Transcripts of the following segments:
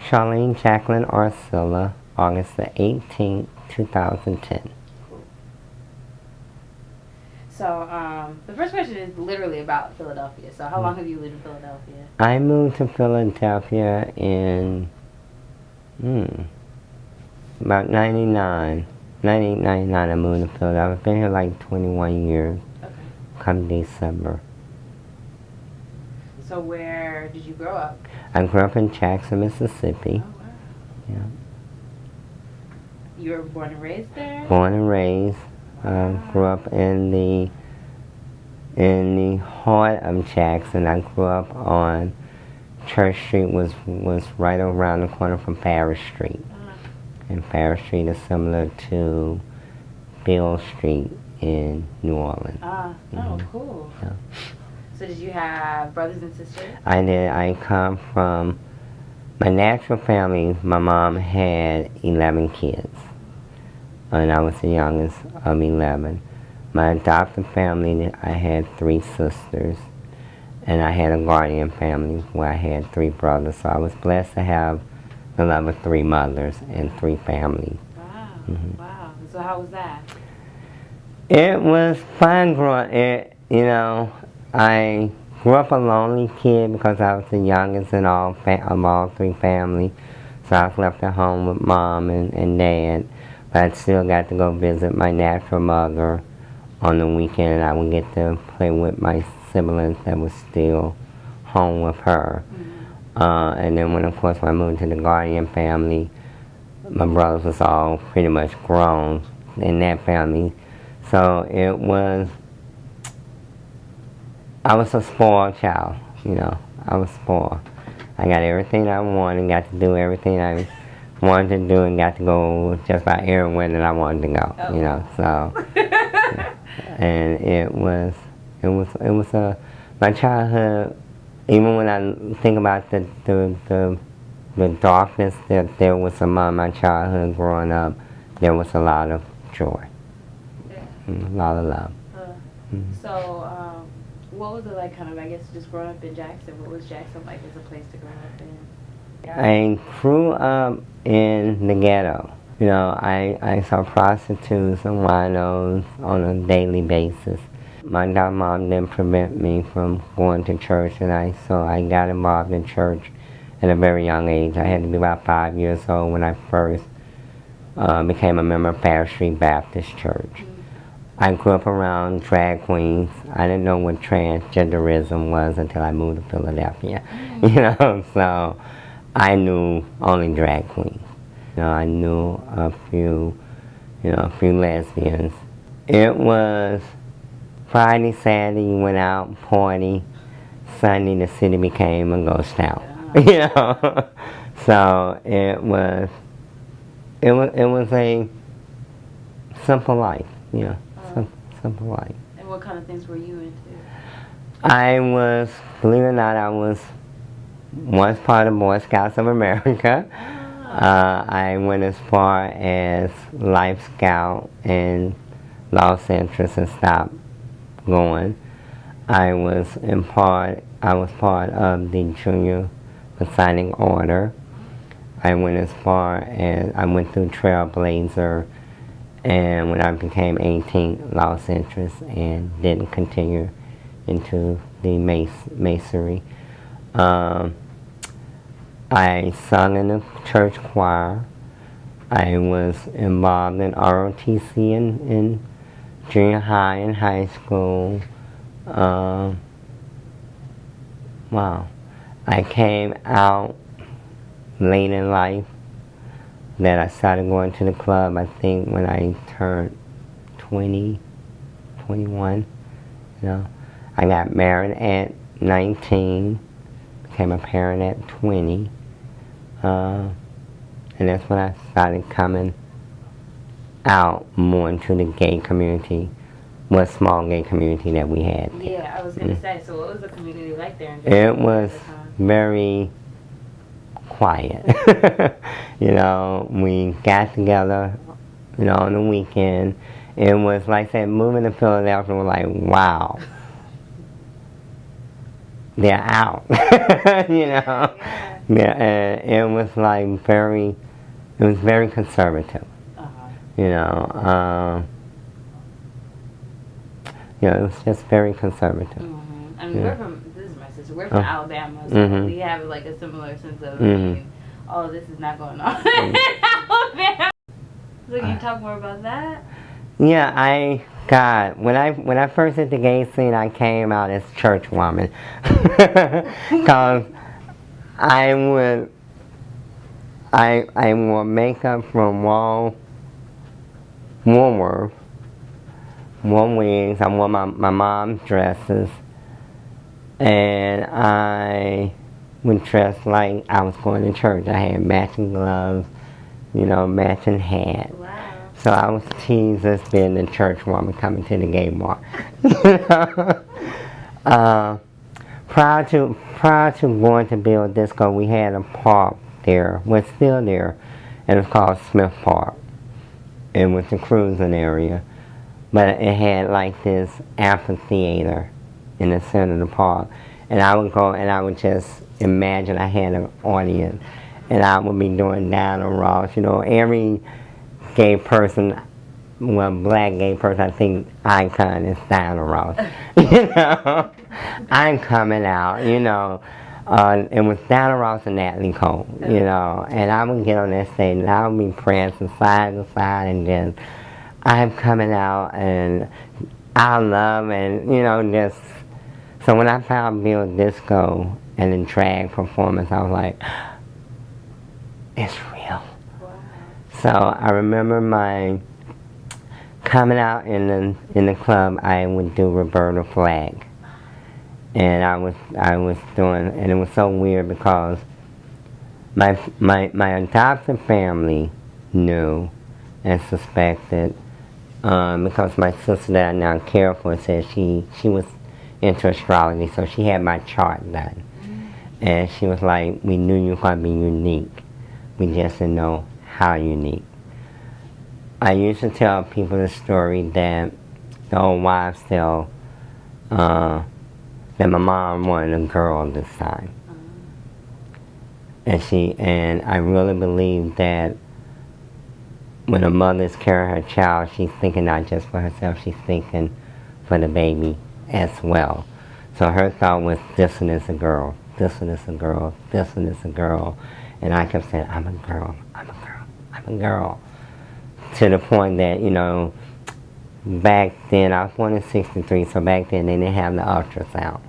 Charlene Jacqueline Arcila, August the 18th, 2010. So, the first question is literally about Philadelphia. So, how long have you lived in Philadelphia? I moved to Philadelphia in about 99. 1999 I moved to Philadelphia. I've been here like 21 years. Okay. Come December. So, where did you grow up? I grew up in Jackson, Mississippi. Oh, wow. Yeah. You were born and raised there? Born and raised. Grew up in the heart of Jackson. I grew up on Church Street, was right around the corner from Parish Street. And Parish Street is similar to Beale Street in New Orleans. Oh, cool. Yeah. So did you have brothers and sisters? I did. I come from my natural family. My mom had 11 kids, and I was the youngest of 11. My adopted family, I had 3 sisters, and I had a guardian family where I had 3 brothers. So I was blessed to have the love of 3 mothers and 3 families. Wow, wow. So how was that? It was fun growing. I grew up a lonely kid because I was the youngest in all 3 families. So I was left at home with mom and dad. But I still got to go visit my natural mother on the weekend. I would get to play with my siblings that was still home with her. And then when I moved to the guardian family, my brothers was all pretty much grown in that family. So I was a spoiled child, I was spoiled. I got everything I wanted, got to do everything I wanted to do, and got to go just about everywhere that I wanted to go, so. And it was my childhood. Even when I think about the darkness that there was among my childhood growing up, there was a lot of joy, a lot of love. So, what was it like, kind of, I guess, just growing up in Jackson? What was Jackson like as a place to grow up in? I grew up in the ghetto. I saw prostitutes and winos on a daily basis. My mom didn't prevent me from going to church, so I got involved in church at a very young age. I had to be about 5 years old when I first became a member of Parish Street Baptist Church. I grew up around drag queens. I didn't know what transgenderism was until I moved to Philadelphia, so I knew only drag queens. I knew a few lesbians. It was Friday, Saturday, you went out, party. Sunday, the city became a ghost town, So it was a simple life, simple life. And what kind of things were you into? I was, believe it or not, I was once part of Boy Scouts of America. I went as far as Life Scout in Los Angeles and stopped going. I was part of the Junior Masonic Order. I went as far as, I went through Trailblazer, and when I became 18, Los Angeles, and didn't continue into the masonry. I sung in the church choir. I was involved in ROTC in junior high and high school. Wow. I came out late in life that I started going to the club, I think, when I turned 20, 21. I got married at 19, became a parent at 20. And that's when I started coming out more into the gay community, what small gay community that we had. Yeah, I was going to say, so what was the community like there? It was very quiet. We got together, on the weekend. It was like I said, moving to Philadelphia was like, wow. they're out. You know, yeah, and it was like it was very conservative. You know, it was just very conservative. I mean, this is my sister, we're from Alabama, so we have like a similar sense of, I mean, oh, this is not going on in Alabama. So can you talk more about that? Yeah, when I first hit the gay scene, I came out as church woman. Because I wore makeup from Woolworth, wore wigs, I wore my mom's dresses, and I would dress like I was going to church. I had matching gloves, matching hat. Wow. So I was teased as being the church woman coming to the gay bar. Prior to going to Bill Disco, we had a park there, was still there, and it was called Smith Park. It was a cruising area, but it had like this amphitheater in the center of the park, and I would go and I would just imagine I had an audience, and I would be doing Diana Ross. Every gay person, black gay person, I think icon is Diana Ross. I'm coming out, it was Diana Ross and Natalie Cole, and I would get on that stage and I would be prancing side to side, and then I'm coming out and I love, and just, so when I found Bill Disco and the drag performance, I was like, it's real. So I remember my coming out in the club. I would do Roberta Flack, and I was doing, and it was so weird because my adopted family knew and suspected, because my sister that I now care for said she was into astrology, so she had my chart done, and she was like, we knew you were going to be unique, we just didn't know how unique. I used to tell people the story that the old wives tell, that my mom wanted a girl this time. And I really believe that when a mother's carrying her child, she's thinking not just for herself, she's thinking for the baby as well. So her thought was, this one is a girl, this one is a girl, this one is a girl. And I kept saying, I'm a girl, I'm a girl, I'm a girl. To the point that, back then, I was born in '63, so back then they didn't have the ultrasound.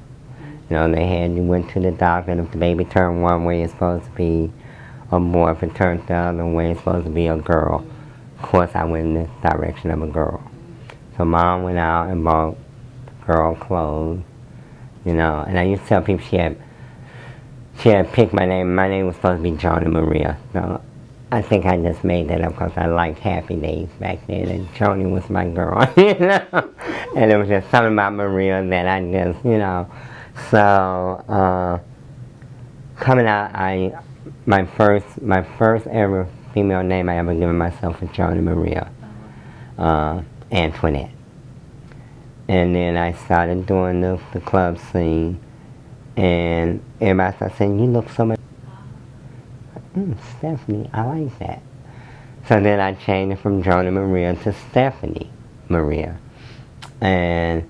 You went to the doctor, and if the baby turned one way, it's supposed to be a boy. If it turned the other way, it's supposed to be a girl. Of course, I went in the direction of a girl. So Mom went out and bought girl clothes, and I used to tell people she had picked my name. My name was supposed to be Joni Maria. So I think I just made that up because I liked Happy Days back then, and Joni was my girl, and it was just something about Maria that I just, So coming out, my first ever female name I ever given myself was Joni Maria Antoinette, and then I started doing the club scene, and everybody started saying, "You look so much." Stephanie, I like that. So then I changed it from Joni Maria to Stephanie Maria. And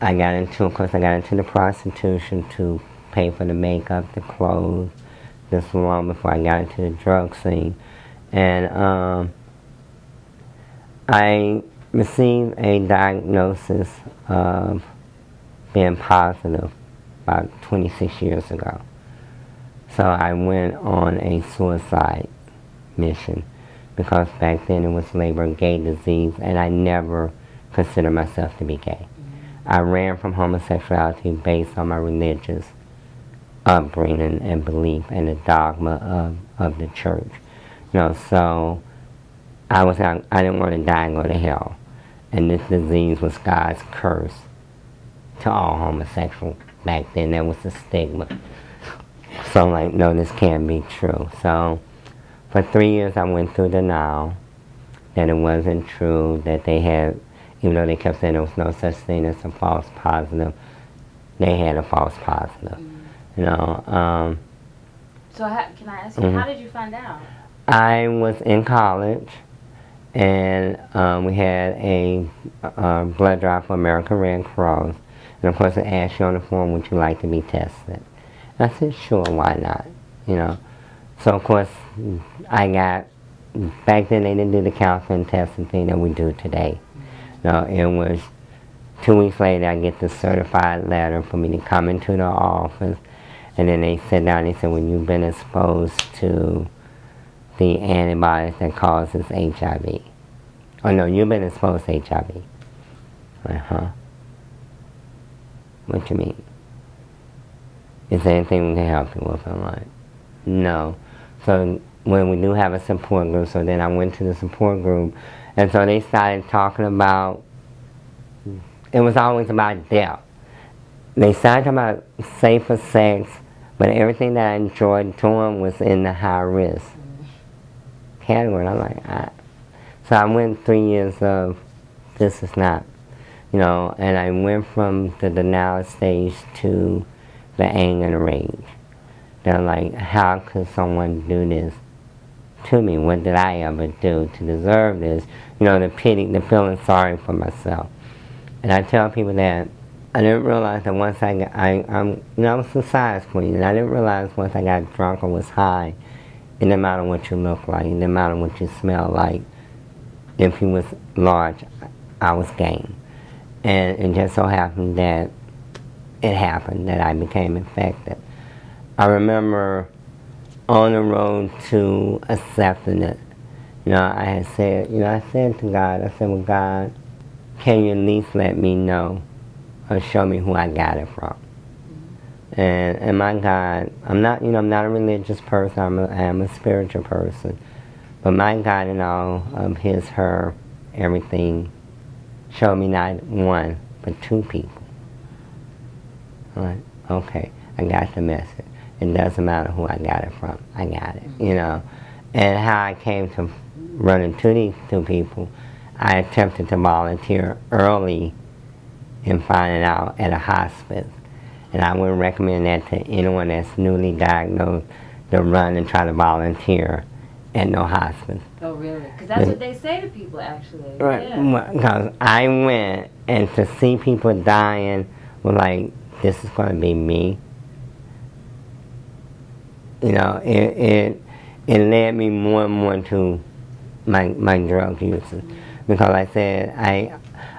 I got into the prostitution to pay for the makeup, the clothes, this long before I got into the drug scene. And I received a diagnosis of being positive about 26 years ago. So I went on a suicide mission because back then it was labeled gay disease, and I never considered myself to be gay. I ran from homosexuality based on my religious upbringing and belief and the dogma of the church. So I didn't want to die and go to hell. And this disease was God's curse to all homosexuals back then. That was the stigma. So I'm like, no, this can't be true. So for 3 years I went through denial that it wasn't true, that they had, even though they kept saying there was no such thing as a false positive, they had a false positive. You know. So can I ask you, how did you find out? I was in college, and we had a blood drive for American Red Cross. And of course, it asked you on the form, would you like to be tested? And I said, sure, why not? You know. So of course, I got, back then they didn't do the counseling testing thing that we do today. No, it was 2 weeks later I get the certified letter for me to come into the office, and then they sit down and they said, well, you've been exposed to the antibodies that causes HIV. Oh no, you've been exposed to HIV. I'm like, huh? What you mean? Is there anything we can help you with? I'm like, no. So when we do have a support group, so then I went to the support group, and so they started talking about, it was always about death. They started talking about safer sex, but everything that I enjoyed doing was in the high risk category. I'm like, so I went 3 years of, this is not, you know, and I went from the denial stage to the anger and the rage. They're like, how could someone do this to me? What did I ever do to deserve this? You know, the pity, the feeling sorry for myself. And I tell people that I didn't realize that once I got, you know, I was a size queen, and I didn't realize once I got drunk or was high, it didn't matter what you look like, it didn't matter what you smell like. If you was large, I was game. And it just so happened that it happened, that I became infected. I remember on the road to accepting it, you know, I had said, you know, I said to God, I said, well, God, can you at least let me know or show me who I got it from? And my God, I'm not, you know, I'm not a religious person, I am a spiritual person. But my God in all of his, her, everything, showed me not one, but 2 people. I'm like, okay, I got the message. It doesn't matter who I got it from, I got it, you know. And how I came to run into these 2 people, I attempted to volunteer early in finding out at a hospice. And I would recommend that to anyone that's newly diagnosed, to run and try to volunteer at no hospice. Oh, really? Because that's what they say to people, actually. Right. Yeah. Because I went, and to see people dying was like, this is going to be me. You know, it led me more and more to my drug uses. Because like I said,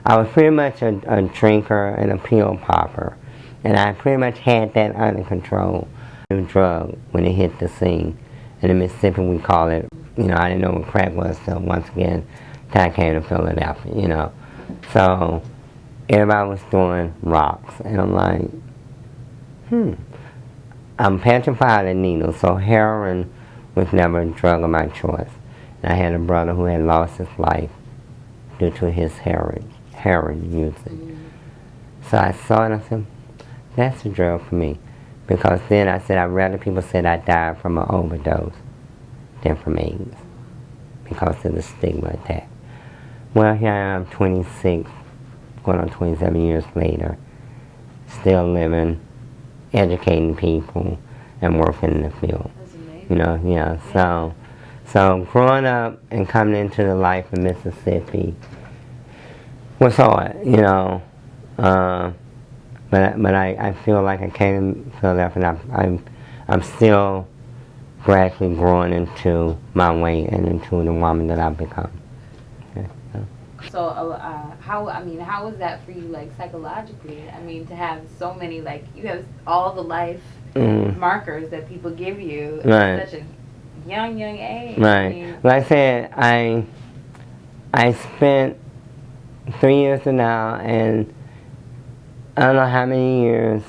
I was pretty much a drinker and a pill popper. And I pretty much had that under control. The drug, when it hit the scene. And in Mississippi we call it, you know, I didn't know what crack was till once again, till I came to Philadelphia, you know. So everybody was doing rocks. And I'm like, I'm petrified of needles, so heroin was never a drug of my choice. And I had a brother who had lost his life due to his heroin usage. So I saw it and I said, that's a drug for me. Because then I said, I'd rather people said I died from an overdose than from AIDS, because of the stigma attack. Well, here I am, 26, going on 27 years later, still living, educating people, and working in the field. That's amazing. You know, yeah. So growing up and coming into the life of Mississippi was hard, you know. But I feel like I came to Philadelphia, and I'm still gradually growing into my way and into the woman that I've become. Okay, so how was that for you, like, psychologically? I mean, to have so many, like, you have all the life markers that people give you at such a young age. Right. I mean, like I said, I spent 3 years to now, and I don't know how many years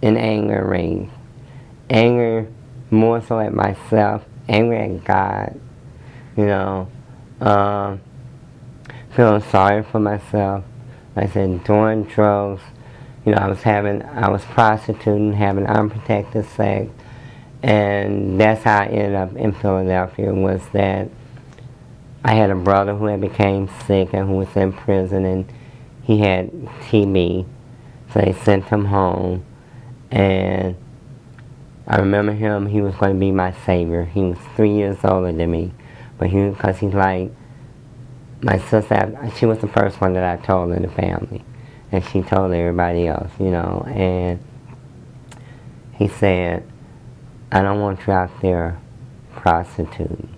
in anger and rage. Anger more so at myself, anger at God, you know, feeling sorry for myself. Like I said, doing drugs, you know, I was prostituting, having unprotected sex, and that's how I ended up in Philadelphia, was that I had a brother who had became sick and who was in prison, and he had TB. So they sent him home, and I remember him, he was going to be my savior. He was 3 years older than me, but because he's like, my sister, she was the first one that I told in the family, and she told everybody else, you know, and he said, I don't want you out there prostituting,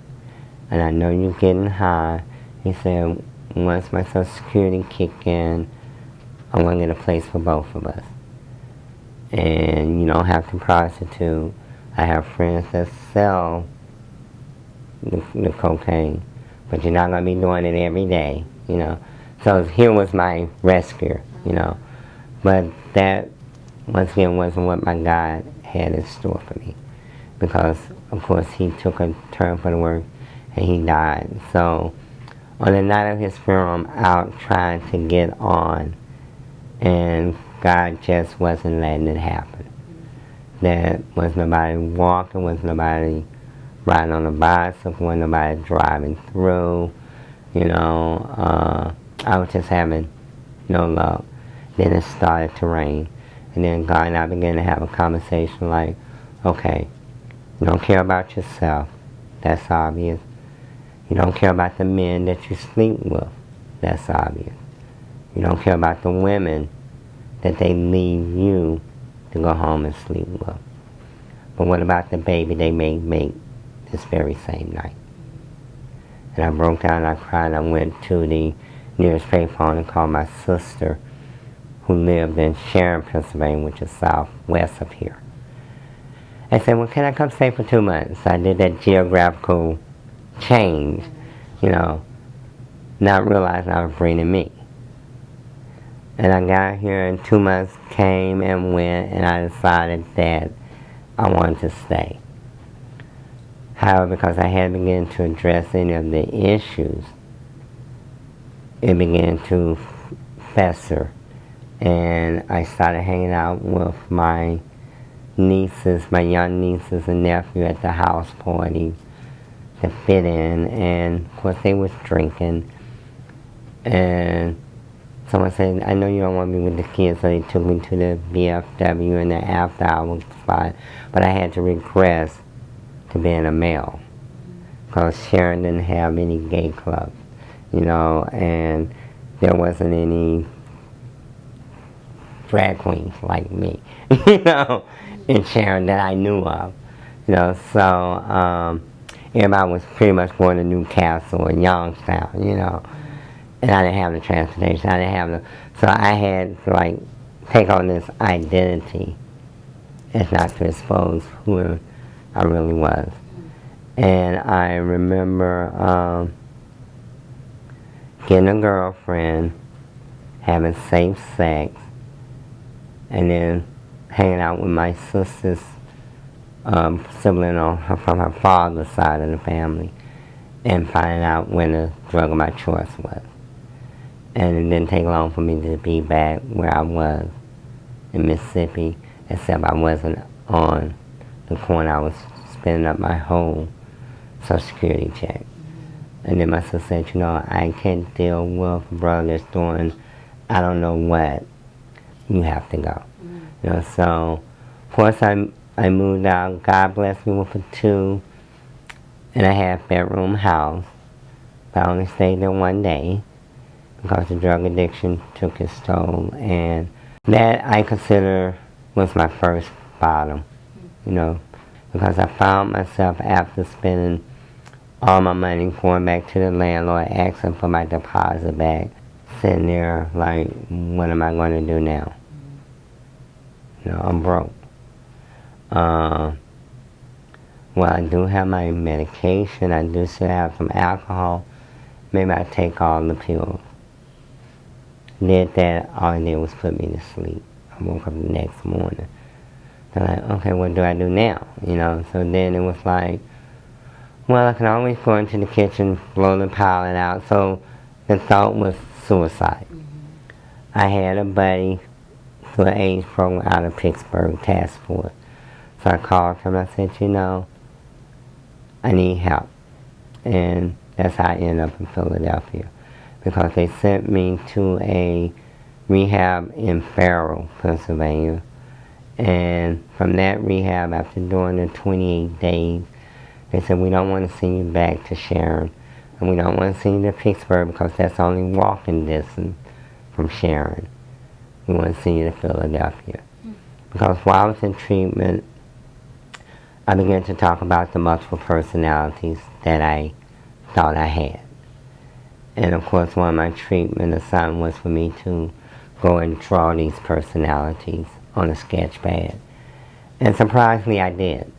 and I know you're getting high. He said, once my Social Security kick in, I want to get a place for both of us. And you don't have to prostitute. I have friends that sell the cocaine, but you're not going to be doing it every day, you know. So here was my rescue, you know. But that, once again, wasn't what my God had in store for me. Because, of course, he took a turn for the worse, and he died. So on the night of his funeral, I'm out trying to get on, and God just wasn't letting it happen. There was nobody walking, was nobody riding on a bicycle, was nobody driving through, you know. I was just having no luck. Then it started to rain. And then God and I began to have a conversation like, okay, you don't care about yourself, that's obvious. You don't care about the men that you sleep with, that's obvious. You don't care about the women that they leave you to go home and sleep with. But what about the baby they may make this very same night? And I broke down, I cried, I went to the nearest payphone and called my sister who lived in Sharon, Pennsylvania, which is southwest of here. I said, well, can I come stay for 2 months? I did that geographical change, you know, not realizing I was bringing me. And I got here, and 2 months came and went, and I decided that I wanted to stay. However, because I hadn't begun to address any of the issues, it began to fester. And I started hanging out with my nieces, my young nieces and nephew at the house party to fit in. And, of course, they was drinking. And someone said, I know you don't want me with the kids, so they took me to the VFW in the after-hour spot. But I had to regress to being a male, because Sharon didn't have any gay clubs, you know, and there wasn't any drag queens like me, you know, in Sharon that I knew of, you know. So everybody was pretty much going to Newcastle or Youngstown, you know. And I didn't have the transportation. I didn't have the, so I had to like take on this identity as not to expose who I really was. And I remember getting a girlfriend, having safe sex, and then hanging out with my sister's sibling from her father's side of the family, and finding out when the drug of my choice was. And it didn't take long for me to be back where I was in Mississippi, except I wasn't on the corner. I was spending up my whole Social Security check. And then my sister said, you know, I can't deal with a brother that's doing I don't know what. You have to go. You know, so of course I moved out. God blessed me with a 2.5 bedroom house. But I only stayed there 1 day, because the drug addiction took its toll, and that I consider was my first bottom, you know, because I found myself after spending all my money going back to the landlord, asking for my deposit back, sitting there like, what am I going to do now? You know, I'm broke. Well, I do have my medication, I do still have some alcohol, maybe I take all the pills. Did that, all it did was put me to sleep. I woke up the next morning. So like, okay, what do I do now? You know, so then it was like, well, I can always go into the kitchen, blow the pilot out. So the thought was suicide. I had a buddy through an AIDS program out of Pittsburgh, task force. So I called him and I said, you know, I need help. And that's how I ended up in Philadelphia, because they sent me to a rehab in Farrell, Pennsylvania. And from that rehab, after doing the 28 days, they said, we don't want to send you back to Sharon. And we don't want to send you to Pittsburgh because that's only walking distance from Sharon. We want to send you to Philadelphia. Because while I was in treatment, I began to talk about the multiple personalities that I thought I had. And of course, one of my treatment assignments was for me to go and draw these personalities on a sketch pad. And surprisingly, I did.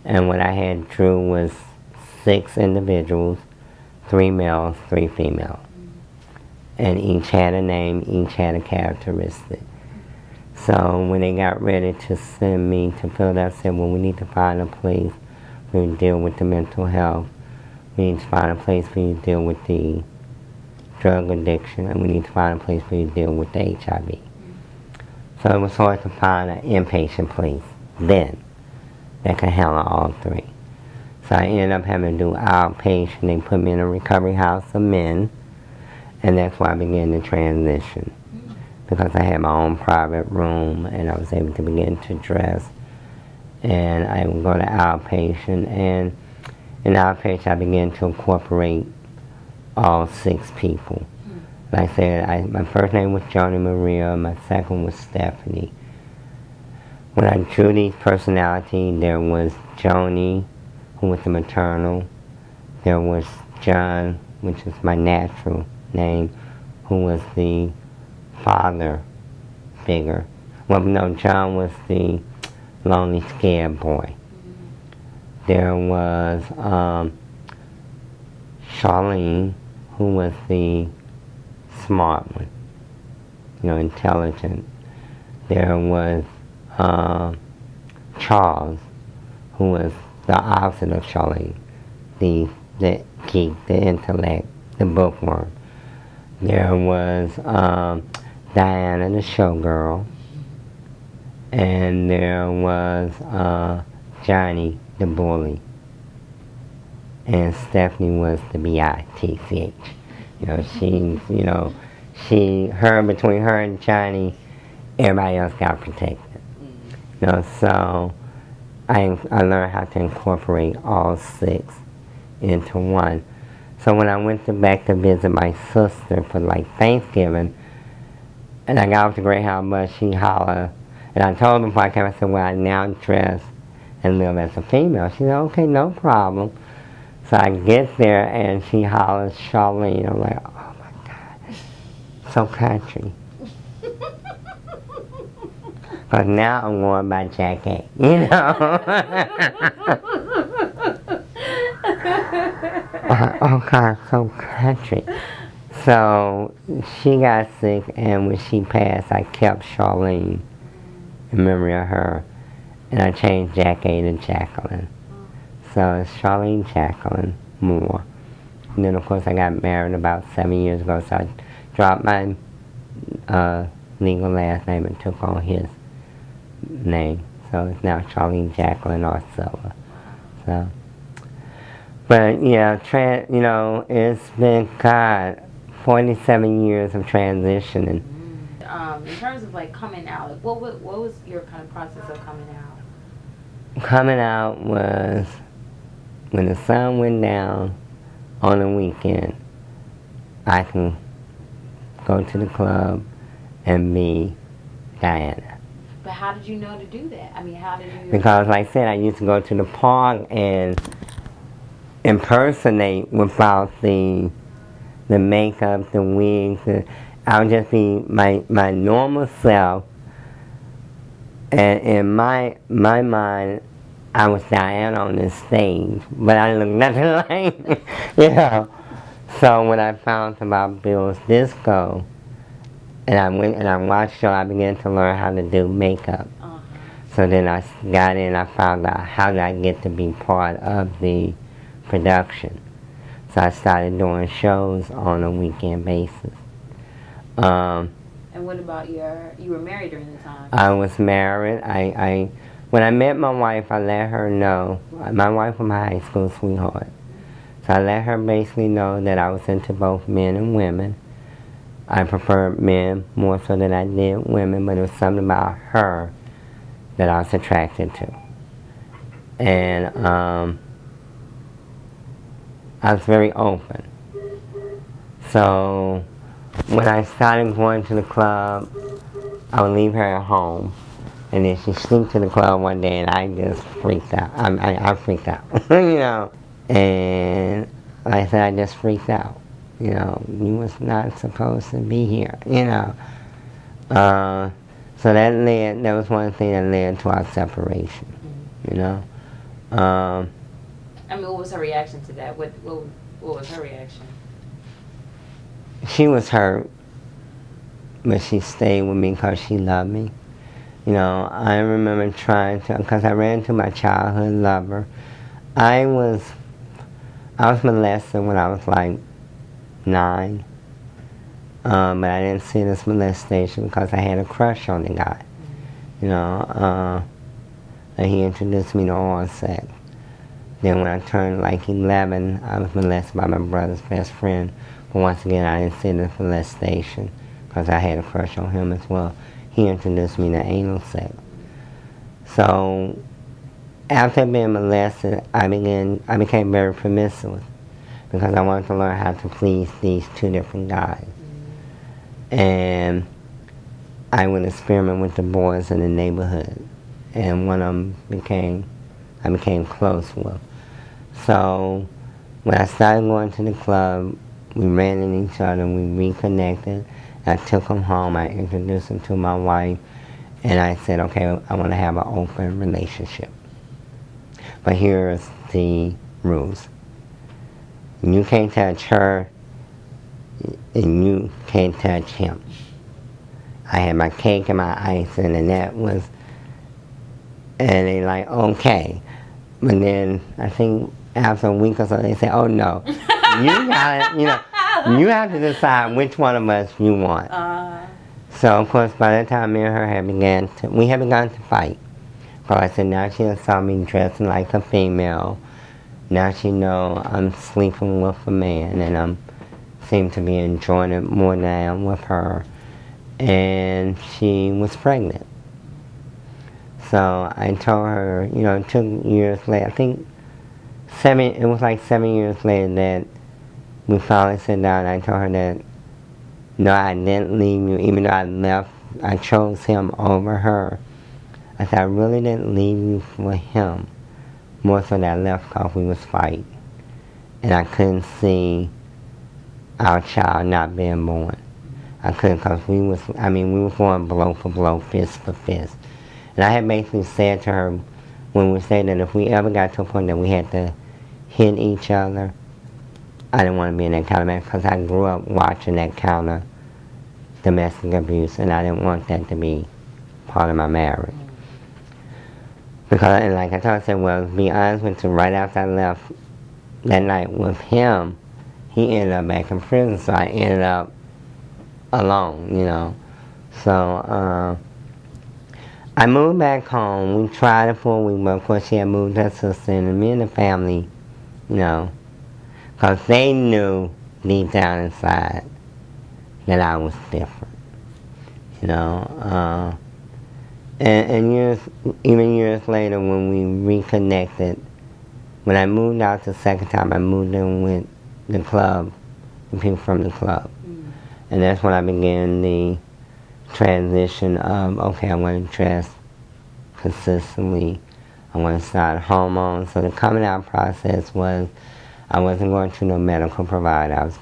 And what I had drew was 6 individuals, 3 males, 3 females. And each had a name, each had a characteristic. So when they got ready to send me to Philadelphia, I said, well, we need to find a place where you deal with the mental health. We need to find a place where you deal with the drug addiction, and we need to find a place where you deal with the HIV. So it was hard to find an inpatient place then that could handle all 3. So I ended up having to do outpatient. They put me in a recovery house of men, and that's why I began the transition. Because I had my own private room, and I was able to begin to dress. And I would go to outpatient, and in outpatient I began to incorporate all 6 people. Like I said, my first name was Joni Maria, my second was Stephanie. When I drew these personalities, there was Joni, who was the maternal. There was John, which is my natural name, who was the father figure. Well, no, John was the lonely, scared boy. There was Charlene, who was the smart one, intelligent. There was Charles, who was the opposite of Charlene, the geek, the intellect, the bookworm. There was Diana, the showgirl, and there was Johnny, the bully, and Stephanie was the bitch. Between her and Johnny, everybody else got protected. So I learned how to incorporate all 6 into one. So when I went back to visit my sister for Thanksgiving, and I got off the Greyhound bus, she hollered, and I told her before I came, I said, well, I now dress and live as a female. She said, okay, no problem. So I get there, and she hollers, Charlene. I'm like, oh my God, so country. Because now I'm going by Jack A, Oh God, so country. So she got sick, and when she passed, I kept Charlene in memory of her, and I changed Jack A to Jacqueline. So it's Charlene Jacqueline Moore. And then, of course, I got married about 7 years ago, so I dropped my legal last name and took on his name. So it's now Charlene Jacqueline Arcila. So, but yeah, it's been, God, 47 years of transitioning. In terms of coming out, what was your kind of process of coming out? Coming out was when the sun went down on the weekend. I can go to the club and be Diana. But how did you know to do that? I mean, how did you... Because, like I said, I used to go to the park and impersonate without the makeup, the wigs. I would just be my normal self. And in my mind, I was Diana on the stage, but I looked nothing like, So when I found about Bill's Disco, and I went and I watched the show, I began to learn how to do makeup. So then I got in, I found out how did I get to be part of the production. So I started doing shows on a weekend basis. And what about you were married during the time? I was married. When I met my wife, I let her know. My wife was my high school sweetheart. So I let her basically know that I was into both men and women. I preferred men more so than I did women, but it was something about her that I was attracted to. And I was very open. So when I started going to the club, I would leave her at home, and then she'd sneak to the club one day, and I just freaked out. I freaked out, you know. And like I said, I just freaked out. You know, you was not supposed to be here, you know. So that was one thing that led to our separation, you know. I mean, what was her reaction to that? What was her reaction? She was hurt, but she stayed with me because she loved me. You know, I remember trying to, because I ran into my childhood lover. I was molested when I was like 9. But I didn't see this molestation because I had a crush on the guy. You know, and he introduced me to oral sex. Then when I turned like 11, I was molested by my brother's best friend. But once again, I didn't see this molestation because I had a crush on him as well. He introduced me to anal sex. So after being molested, I became very promiscuous because I wanted to learn how to please these 2 different guys. And I would experiment with the boys in the neighborhood, and one of them I became close with. So when I started going to the club, we ran into each other, we reconnected. I took him home, I introduced him to my wife, and I said, okay, I want to have an open relationship. But here's the rules. You can't touch her, and you can't touch him. I had my cake and my icing, and that was, and they like, okay. But then I think after a week or so, they said, oh no, you got it, you know, you have to decide which one of us you want. So of course, by the time me and her had begun to fight. So I said, now she saw me dressing like a female. Now she know I'm sleeping with a man, and I'm seem to be enjoying it more than I am with her. And she was pregnant. So I told her, you know, 2 years later, I think it was like 7 years later that we finally sat down. I told her that, no, I didn't leave you, even though I left, I chose him over her. I said, I really didn't leave you for him. More so that I left because we was fighting. And I couldn't see our child not being born. I couldn't, because we was going blow for blow, fist for fist. And I had basically said to her, when we said that if we ever got to a point that we had to hit each other, I didn't want to be in that kind of marriage, because I grew up watching that kind of domestic abuse, and I didn't want that to be part of my marriage. Because, and like I told her, I said, well, to be honest with you, right after I left that night with him, he ended up back in prison, so I ended up alone, you know. So I moved back home. We tried it for a week, but of course she had moved her sister in, and me and the family, you know, because they knew deep down inside that I was different, you know. And even years later, when we reconnected, when I moved out the second time, I moved in with the club, the people from the club. And that's when I began the transition of, okay, I want to dress consistently. I want to start hormones. So the coming out process was, I wasn't going to no medical provider. I was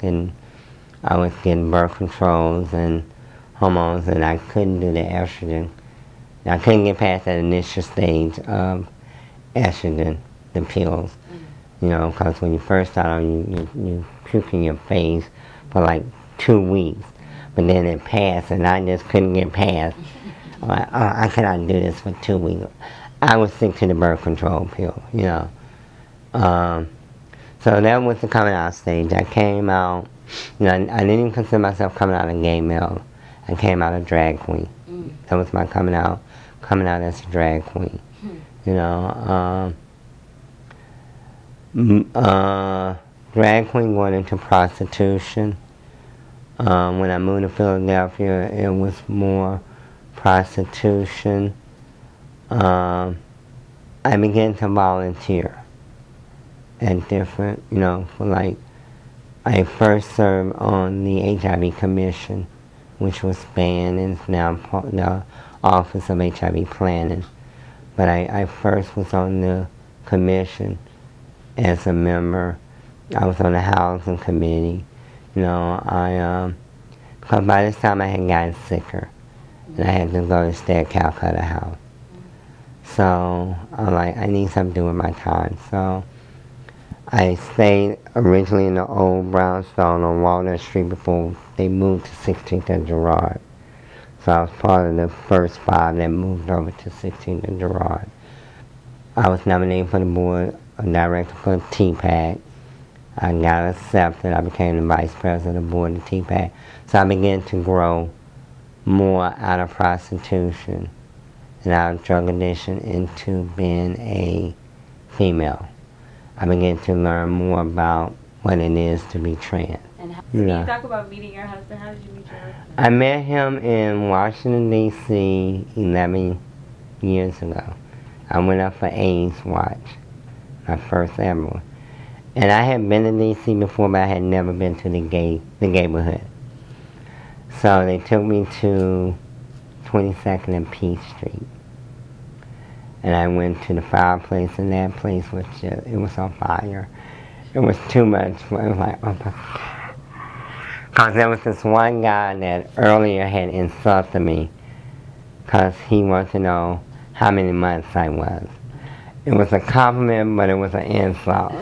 getting birth controls and hormones, and I couldn't do the estrogen. I couldn't get past that initial stage of estrogen, the pills. You know, because when you first start on, you puke in your face for like 2 weeks. But then it passed, and I just couldn't get past. Like, I cannot do this for 2 weeks. I would stick to the birth control pill, you know. So that was the coming out stage. I came out, you know, I didn't even consider myself coming out a gay male. I came out a drag queen. That was my coming out as a drag queen. You know, drag queen going into prostitution. When I moved to Philadelphia, it was more prostitution. I began to volunteer at different, for like, I first served on the HIV Commission, which was banned and is now the Office of HIV Planning. But I first was on the commission as a member. I was on the housing committee. Because by this time I had gotten sicker, and I had to go to stay at Calcutta House. So I'm like, I need something to do with my time. So I stayed originally in the old brownstone on Walnut Street before they moved to 16th and Girard. So I was part of the first 5 that moved over to 16th and Girard. I was nominated for the board of director for TPAC. I got accepted. I became the vice president of the board of TPAC. So I began to grow more out of prostitution and out of drug addiction into being a female. I began to learn more about what it is to be trans. And can you talk about meeting your husband? How did you meet your husband? I met him in Washington, D.C. 11 years ago. I went up for AIDS Watch, my first ever one. And I had been to D.C. before, but I had never been to the neighborhood. So they took me to 22nd and Peachtree. And I went to the fireplace, and that place was just, it was on fire. It was too much. It was like, oh my God. Because there was this one guy that earlier had insulted me because he wanted to know how many months I was. It was a compliment, but it was an insult,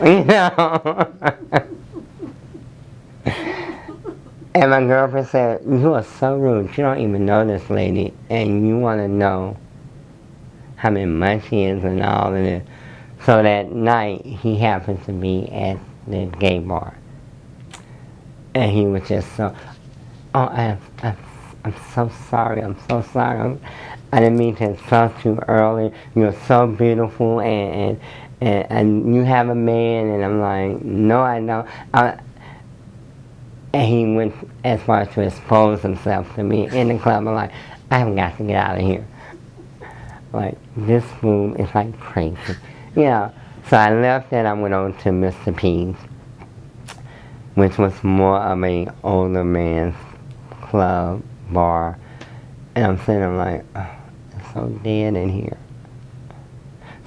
And my girlfriend said, you are so rude. You don't even know this lady, and you want to know how many months she is and all of this. So that night, he happened to be at the gay bar. And he was just so, I'm so sorry, I'm so sorry. I didn't mean to insult you earlier. You're so beautiful, and you have a man, and I'm like, no, I don't. And he went as far as to expose himself to me in the club. I'm like, I have got to get out of here. Like, this room is like crazy. So I left and I went on to Mr. P's, which was more of an older man's club, bar. And I'm sitting there like, oh, it's so dead in here.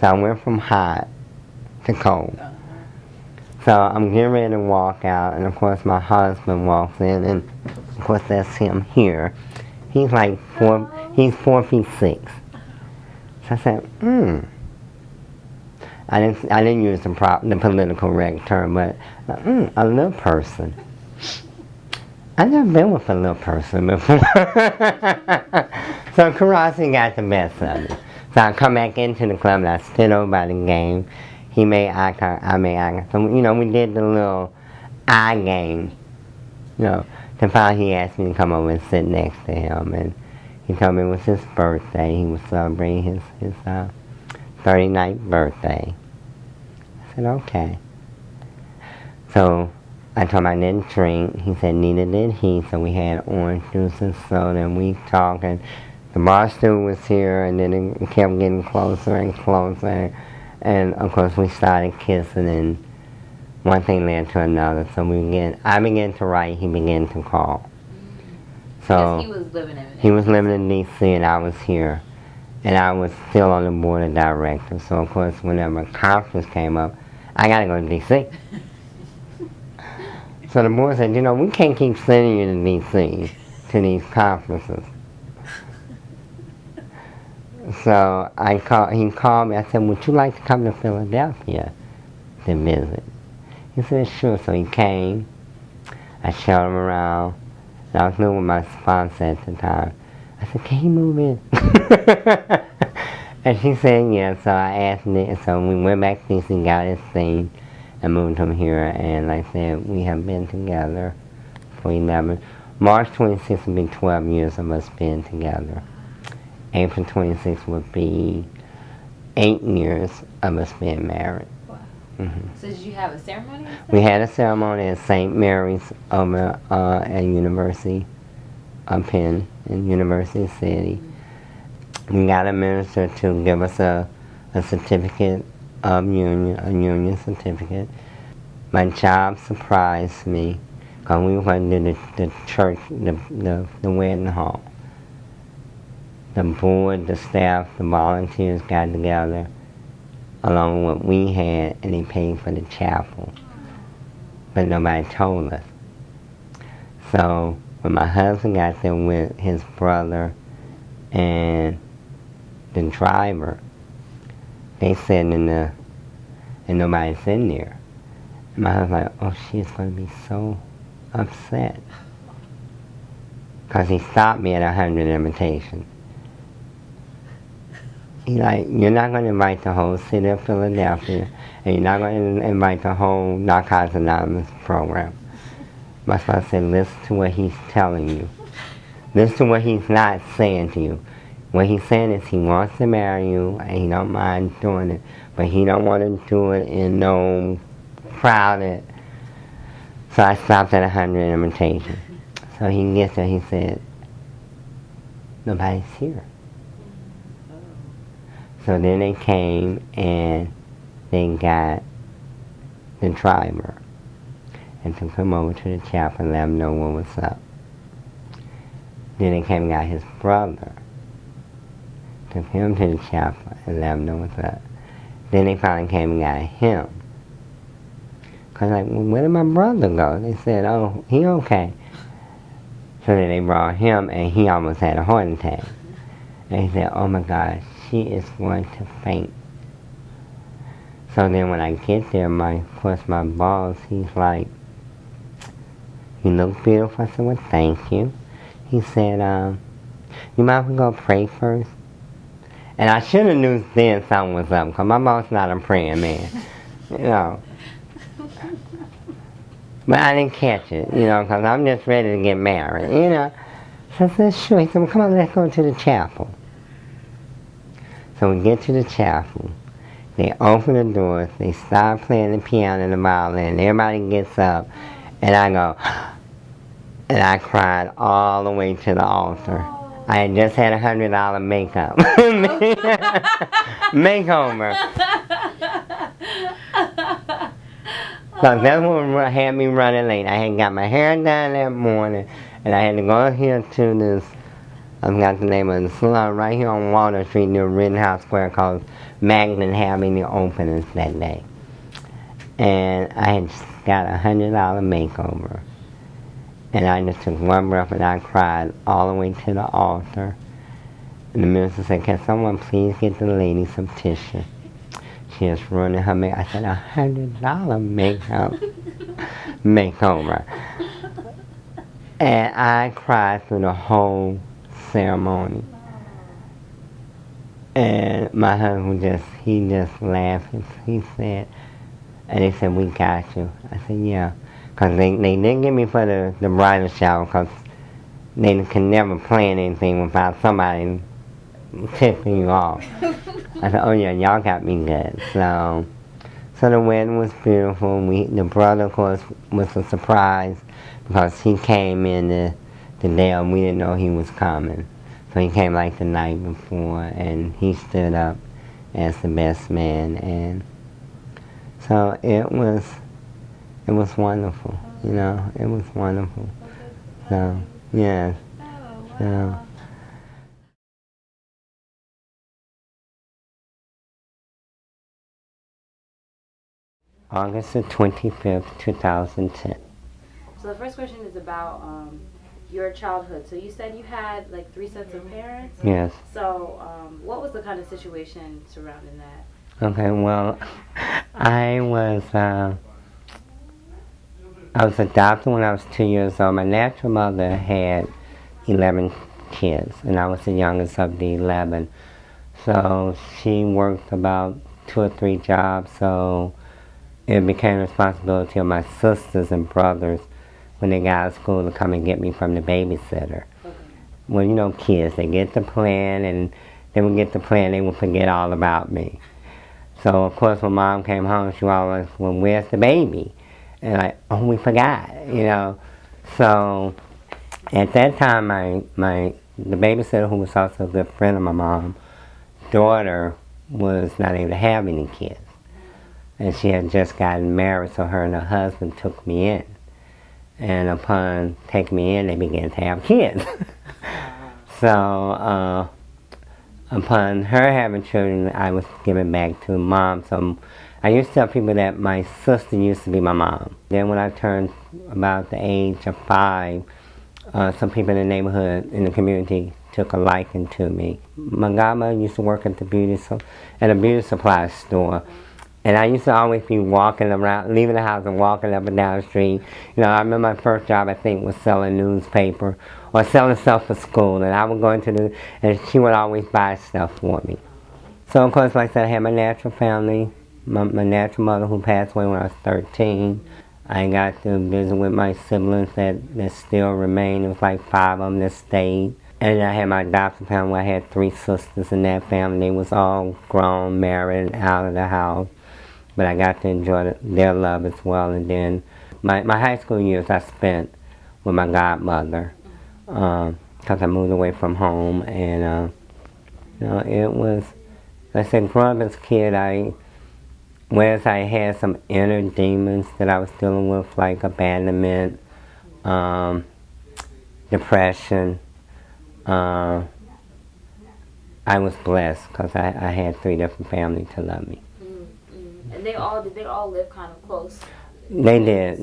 So I went from hot to cold. So I'm getting ready to walk out, and of course my husband walks in, and of course that's him here. He's like 4 feet 6. So I said, I didn't use the political correct term, but a little person. I've never been with a little person before. So Karasi got the best of me. So I come back into the club and I stood over by the game. He made eye contact, I made eye contact. So, we did the little eye game. Then finally he asked me to come over and sit next to him. And he told me it was his birthday. He was celebrating his 39th birthday. I said, okay. So I told him I didn't drink. He said neither did he. So we had orange juice and soda, and we talked. And the bar stool was here, and then it kept getting closer and closer. And of course we started kissing, and one thing led to another. So I began to write, he began to call. So he was living in D.C. and I was here. And I was still on the board of directors. So of course whenever a conference came up, I gotta go to D.C. So the board said, we can't keep sending you to D.C. to these conferences. So he called me. I said, would you like to come to Philadelphia to visit? He said, sure. So he came. I showed him around. And I was living with my sponsor at the time. I said, can he move in? And she said, yeah. So I asked him. So we went back to D.C., got his thing, and moved him here. And like I said, we have been together for 11. March 26th will be 12 years of us being together. April 26th would be 8 years of us being married. Wow. So did you have a ceremony? We had a ceremony at St. Mary's over at University of Penn in University City. We got a minister to give us a certificate of union, a union certificate. My job surprised me because we went to the church, the wedding hall. The board, the staff, the volunteers got together along with what we had, and they paid for the chapel. But nobody told us. So when my husband got there with his brother and the driver, they said and nobody's in there. And my husband's like, oh, she's going to be so upset. Because he stopped me at 100 invitations. He's like, you're not going to invite the whole city of Philadelphia, and you're not going to invite the whole Narcotics Anonymous program. That's why I said, listen to what he's telling you. Listen to what he's not saying to you. What he's saying is he wants to marry you, and he don't mind doing it, but he don't want to do it in no crowded. So I stopped at 100 invitations. So he gets there, he said, nobody's here. So then they came and they got the driver and took him over to the chapel and let him know what was up. Then they came and got his brother, took him to the chapel and let him know what's up. Then they finally came and got him. Because like, well, where did my brother go? They said, oh, he okay. So then they brought him and he almost had a heart attack. And he said, oh my gosh, she is going to faint. So then when I get there, of course my boss, he's like, you look beautiful. I said, well, thank you. He said, you might as well go pray first. And I should have knew then something was up, because my boss not a praying man, you know. But I didn't catch it, you know, because I'm just ready to get married, you know. So I said, sure. He said, well, come on, let's go to the chapel. So we get to the chapel. They open the doors. They start playing the piano and the violin. Everybody gets up. And I go, and I cried all the way to the altar. I had just had $100 makeup. Makeover. So that's what had me running late. I had got my hair done that morning. And I had to go here to this, I forgot the name of the salon, right here on Water Street near Rittenhouse Square, called Magnet, having the openings that day. And I had got a $100 makeover. And I just took one breath and I cried all the way to the altar. And the minister said, can someone please get the lady some tissue? She was ruining her makeup. I said, $100 makeup makeover. And I cried through the whole ceremony. And my husband he just laughed. He said, and they said, we got you. I said, yeah. Because they didn't get me for the bridal shower, because they can never plan anything without somebody tipping you off. I said, oh yeah, y'all got me good. So the wedding was beautiful. The brother, of course, was a surprise, because he came in the day and we didn't know he was coming. So he came like the night before, and he stood up as the best man. And so it was wonderful, you know, it was wonderful. So, yes. So. August the 25th, 2010. So the first question is about your childhood. So you said you had like 3 sets of parents? Yes. So what was the kind of situation surrounding that? Okay, well, I was adopted when I was 2 years old. My natural mother had 11 kids, and I was the youngest of the 11. So she worked about 2 or 3 jobs, so it became the responsibility of my sisters and brothers when they got out of school to come and get me from the babysitter. Okay. Well, you know, kids, they get the plan, and they would get the plan, they would forget all about me. So, of course, when Mom came home, she always, well, where's the baby? And oh, we forgot, you know. So, at that time, the babysitter, who was also a good friend of my mom's daughter, was not able to have any kids. And she had just gotten married, so her and her husband took me in. And upon taking me in, they began to have kids. So, upon her having children, I was given back to Mom. So I used to tell people that my sister used to be my mom. Then when I turned about the age of 5, some people in the neighborhood, in the community, took a liking to me. My godmother used to work at a beauty supply store. And I used to always be walking around, leaving the house and walking up and down the street. You know, I remember my first job, I think, was selling newspaper or selling stuff for school. And I would go and she would always buy stuff for me. So, of course, like I said, I had my natural family, my natural mother, who passed away when I was 13. I got to visit with my siblings that still remain. It was like 5 of them that stayed. And I had my adopted family where I had 3 sisters in that family. They was all grown, married, and out of the house. But I got to enjoy their love as well. And then my high school years I spent with my godmother because I moved away from home. And, you know, it was, like I said, growing up as a kid, whereas I had some inner demons that I was dealing with, like abandonment, depression, I was blessed because I had 3 different families to love me. And did they all live kind of close? They did.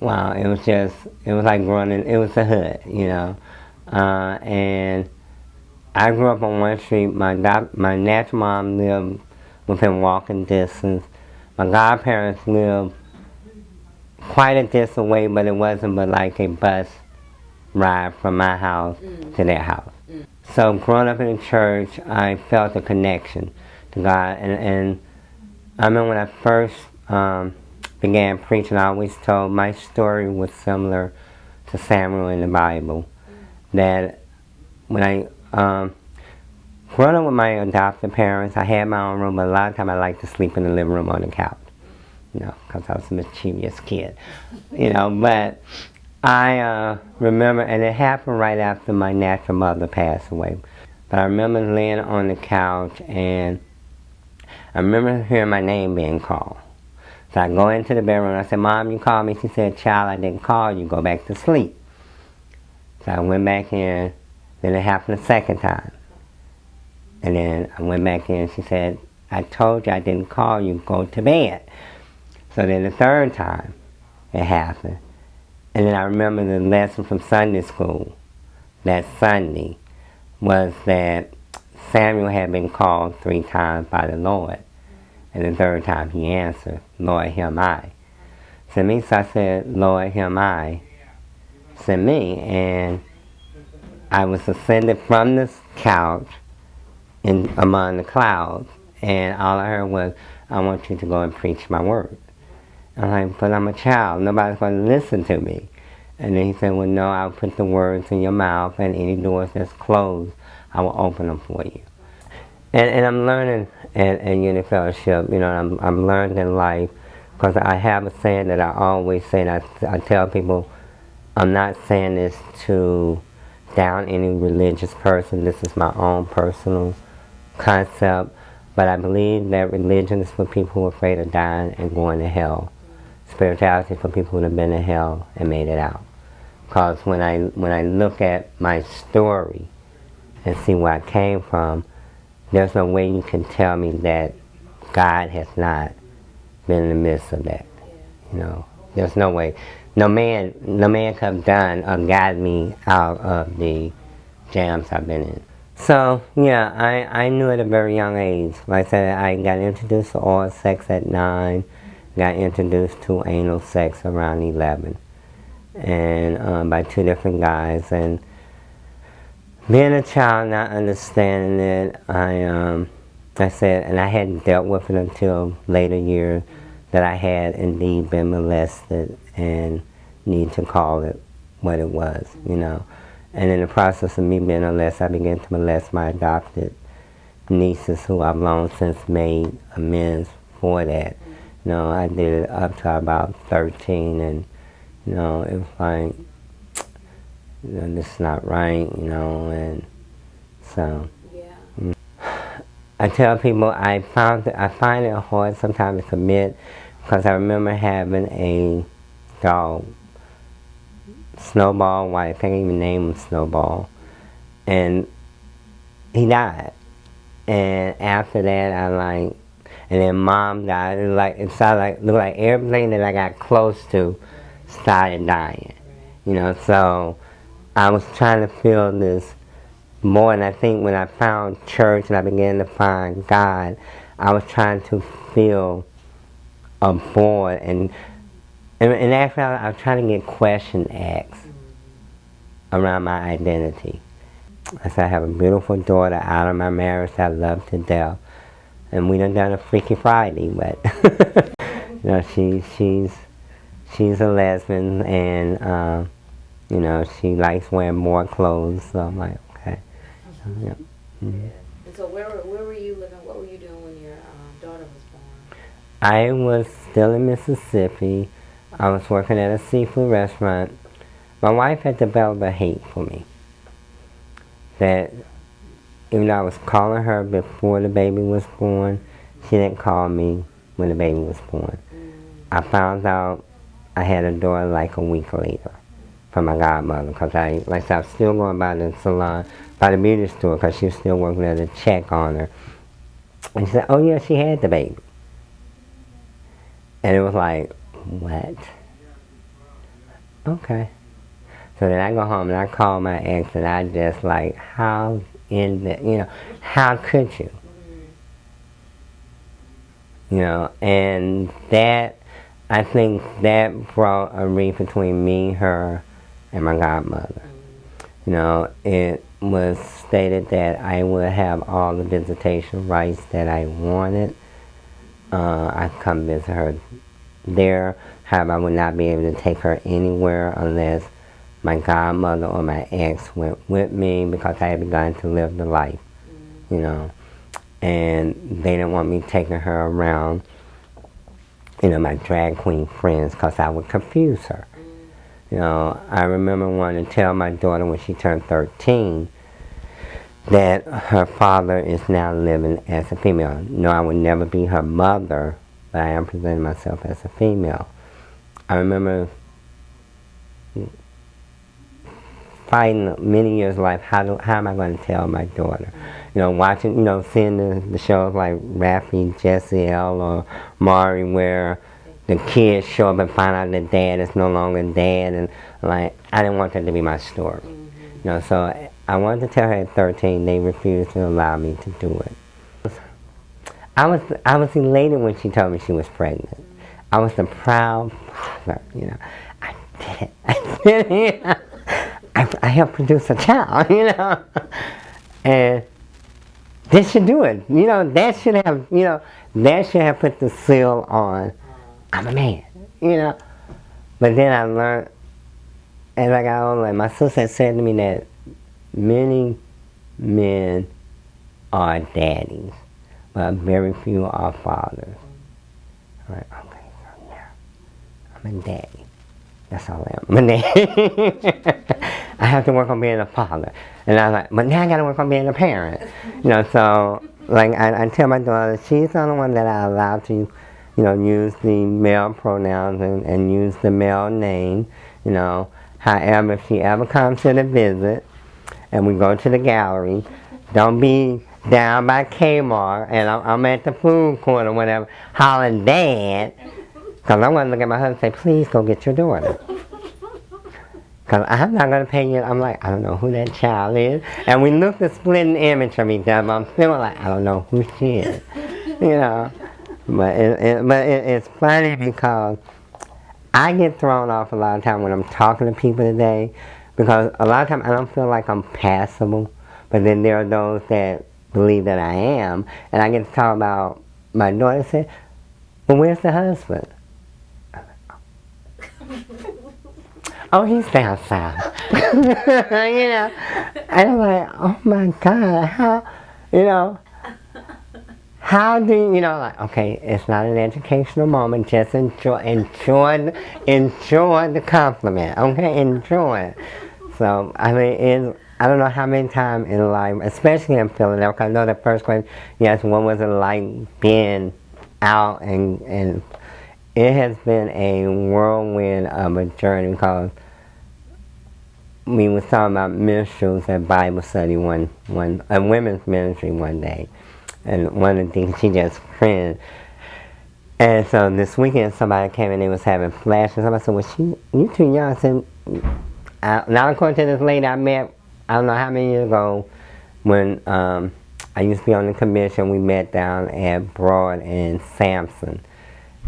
Wow, it was like running, it was a hood, you know. And I grew up on one street. My natural mom lived within walking distance. My godparents lived quite a distance away, but it wasn't but like a bus ride from my house to their house. So growing up in the church, I felt a connection to God. And I remember when I first began preaching, I always told my story was similar to Samuel in the Bible. That when I growing up with my adopted parents, I had my own room, but a lot of times I liked to sleep in the living room on the couch, you know, because I was a mischievous kid, you know. But I remember, and it happened right after my natural mother passed away. But I remember laying on the couch, and I remember hearing my name being called. So I go into the bedroom, and I said, "Mom, you called me?" She said, "Child, I didn't call you. Go back to sleep." So I went back in. Then it happened a second time. And then I went back in. She said, "I told you I didn't call you. Go to bed." So then the third time it happened. And then I remember the lesson from Sunday school that Sunday was that Samuel had been called 3 times by the Lord. And the third time he answered, "Lord, here am I." So I said, "Lord, here am I. Send me." And I was ascended from this couch among the clouds. And all I heard was, "I want you to go and preach my word." I'm like, "But I'm a child. Nobody's going to listen to me." And then he said, "Well, no, I'll put the words in your mouth, and any doors that's closed, I will open them for you." And I'm learning at Unity Fellowship, you know, I'm learning in life, because I have a saying that I always say, and I tell people, I'm not saying this to down any religious person. This is my own personal concept. But I believe that religion is for people who are afraid of dying and going to hell. Spirituality is for people who have been to hell and made it out. Because when I look at my story and see where I came from, there's no way you can tell me that God has not been in the midst of that. You know, there's no way. No man could have done or guided me out of the jams I've been in. So, yeah, I knew at a very young age. Like I said, I got introduced to oral sex at 9, got introduced to anal sex around 11, and by 2 different guys. And being a child, not understanding it, I said, and I hadn't dealt with it until later years, that I had indeed been molested and need to call it what it was, you know. And in the process of me being molested, I began to molest my adopted nieces who I've long since made amends for that. You know, I did it up to about 13, and you know, it was like, you know, this is not right, you know, and so. Yeah. I tell people I find it hard sometimes to commit, because I remember having a dog, Snowball White. I can't even name him Snowball, and he died. And after that, and then Mom died. It looked like everything that I got close to started dying. You know, so I was trying to feel this more, and I think when I found church and I began to find God, I was trying to feel a void, and actually I was trying to get question asked around my identity. I said, I have a beautiful daughter out of my marriage that I love to death, and we done a Freaky Friday, but you know, she's a lesbian, and you know, she likes wearing more clothes, so I'm like, okay. Yeah. Mm-hmm. And so where were you living? What were you doing when your daughter was born? I was still in Mississippi. I was working at a seafood restaurant. My wife had developed a hate for me. That even though I was calling her before the baby was born, she didn't call me when the baby was born. I found out I had a daughter like a week later from my godmother, because I was still going by the salon, by the beauty store, because she was still working there to check on her. And she said, oh yeah, she had the baby. And it was like, what? Okay. So then I go home and I call my ex, and I just like, how how could you? You know, and that, I think that brought a reef between me, her, and my godmother. You know, it was stated that I would have all the visitation rights that I wanted. I'd come visit her there. However, I would not be able to take her anywhere unless my godmother or my ex went with me, because I had begun to live the life, you know. And they didn't want me taking her around, you know, my drag queen friends, because I would confuse her. You know, I remember wanting to tell my daughter when she turned 13 that her father is now living as a female. No, I would never be her mother, but I am presenting myself as a female. I remember fighting many years of life, how am I going to tell my daughter? You know, watching, you know, seeing the shows like Raffi, Jesse-L, or Maury, where the kids show up and find out that dad is no longer dad, and like, I didn't want that to be my story. You know, so I wanted to tell her at 13, they refused to allow me to do it. I was elated when she told me she was pregnant. I was the proud father, you know. I did it. I did it. I helped produce a child, you know. And this should do it. You know, that should have put the seal on, I'm a man, you know. But then I learned, as I got older, my sister said to me that many men are daddies, but very few are fathers. I'm like, okay, so yeah, I'm a daddy. That's all I am. I'm a daddy. I have to work on being a father. And I was like, but now I got to work on being a parent. You know, so like I tell my daughter, she's the only one that I allow to, you know, use the male pronouns and use the male name, you know. However, if she ever comes to the visit and we go to the gallery, don't be down by Kmart and I'm at the food court or whatever, hollering dad, because I'm going to look at my husband and say, please go get your daughter. Because I'm not going to pay you. I'm like, I don't know who that child is. And we look the splitting image of each other. I'm feeling like, I don't know who she is. You know. But it's funny because I get thrown off a lot of time when I'm talking to people today, because a lot of times I don't feel like I'm passable. But then there are those that believe that I am. And I get to talk about my daughter and say, well, where's the husband? Oh, he's down south. You know, and I'm like, oh my God, how, you know, how do you know, like, okay, it's not an educational moment, just enjoy the compliment, okay, enjoy it. So, I mean, I don't know how many times in life, especially in Philadelphia, 'cause I know the first question, yes, what was it like being out, and it has been a whirlwind of a journey, because we was talking about minstrels at Bible study a women's ministry one day. And one of the things, she just cringed. And so this weekend, somebody came and they was having flashes. Somebody said, well, you too young. I said, now according to this lady I met, I don't know how many years ago, when I used to be on the commission, we met down at Broad and Sampson.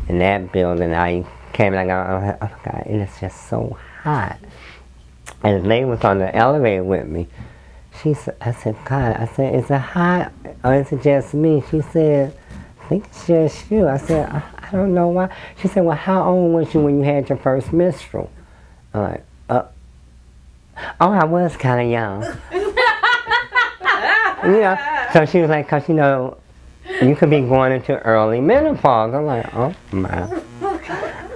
In that building, I came and I go, oh my God, it is just so hot. And the lady was on the elevator with me. I said, God, I said, is it hot or is it just me? She said, I think it's just you. I said, I don't know why. She said, well, how old was you when you had your first menstrual? I'm like, oh, I was kind of young. So she was like, because, you could be going into early menopause. I'm like, oh, my.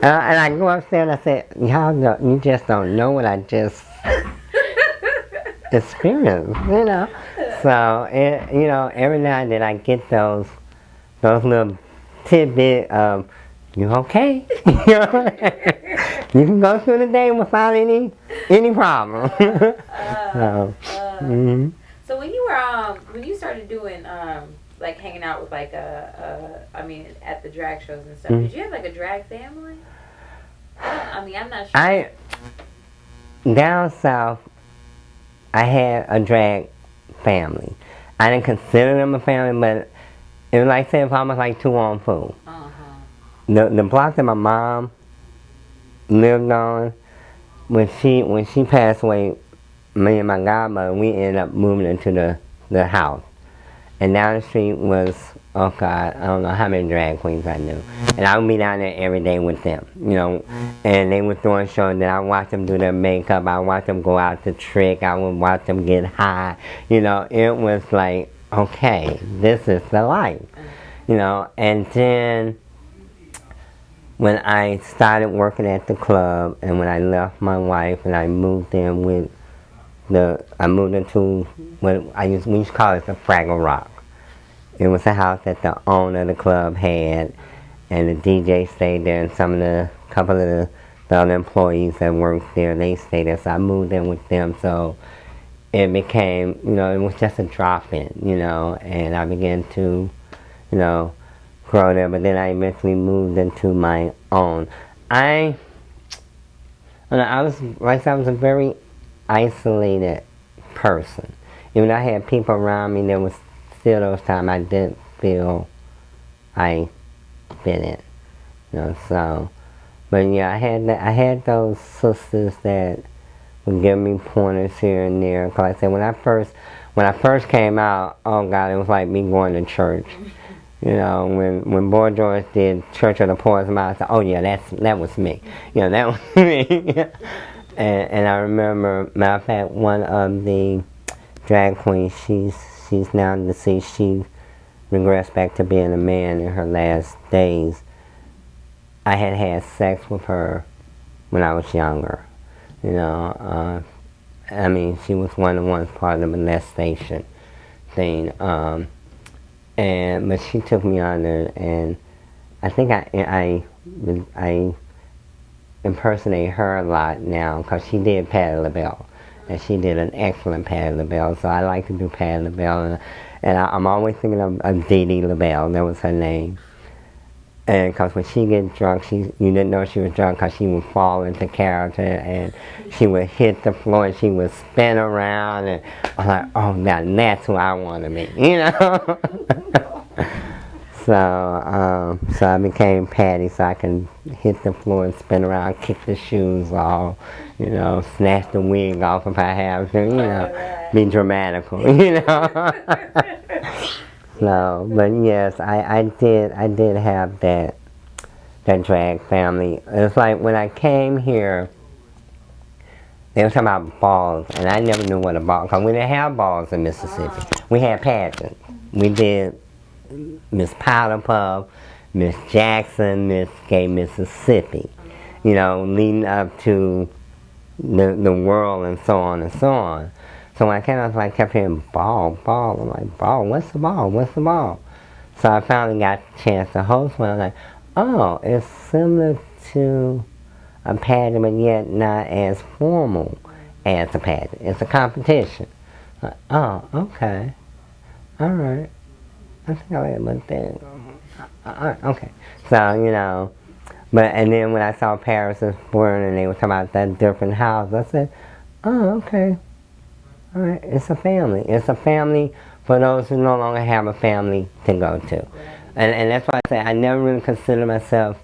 And I go upstairs and I said, you just don't know what I just experience, So, every now and then I get those little tidbits of, you okay? You can go through the day without any problem. So when you started doing, like hanging out with like at the drag shows and stuff, did you have like a drag family? I'm not sure. Down south, I had a drag family. I didn't consider them a family, but it was like saying almost like two on food. The block that my mom lived on, when she passed away, me and my godmother, we ended up moving into the house. And down the street was, oh God, I don't know how many drag queens I knew. And I would be down there every day with them, And they were doing shows, and I watched them do their makeup. I watched them go out to trick. I would watch them get high. It was like, okay, this is the life. And then when I started working at the club, and when I left my wife and I moved in I moved into what we used to call it the Fraggle Rock. It was a house that the owner of the club had, and the DJ stayed there, and couple of the other employees that worked there, they stayed there. So I moved in with them. So it became, it was just a drop-in, and I began to, grow there. But then I eventually moved into my own. I was a very isolated person. Even though I had people around me, there was still those times I didn't feel I fit in. So, but yeah, I had those sisters that would give me pointers here and there. Cause I said when I first came out, oh God, it was like me going to church. When Boy George did Church of the Poor's Mouth, I said, oh yeah, that was me. That was me. And I remember, matter of fact, one of the drag queens, she's now deceased. She regressed back to being a man in her last days. I had sex with her when I was younger. She was one of the ones part of the molestation thing. But she took me under, and I think I impersonate her a lot now, because she did Patti LaBelle, and she did an excellent Patti LaBelle, so I like to do Patti LaBelle, and I'm always thinking of Dee Dee LaBelle. That was her name. And because when she gets drunk, you didn't know she was drunk, because she would fall into character, and she would hit the floor, and she would spin around, and I'm like, oh, now that's who I want to be, So I became Patty, so I can hit the floor and spin around, kick the shoes off, snatch the wig off if I have to, be dramatical, So, but yes, I did have that drag family. It's like when I came here, they were talking about balls, and I never knew what a ball, because we didn't have balls in Mississippi. We had pageants. We did Miss Powder Puff, Miss Jackson, Miss Gay Mississippi, leading up to the world and so on and so on. So when I came out, I kept hearing ball. I'm like, ball? What's the ball? What's the ball? So I finally got the chance to host one. I was like, oh, it's similar to a pageant, but yet not as formal as a pageant. It's a competition. Like, oh, okay. All right. I think I like my thing. Okay. So, and then when I saw Paris was born and they were talking about that different house, I said, oh, okay. All right. It's a family. It's a family for those who no longer have a family to go to. And that's why I say I never really considered myself,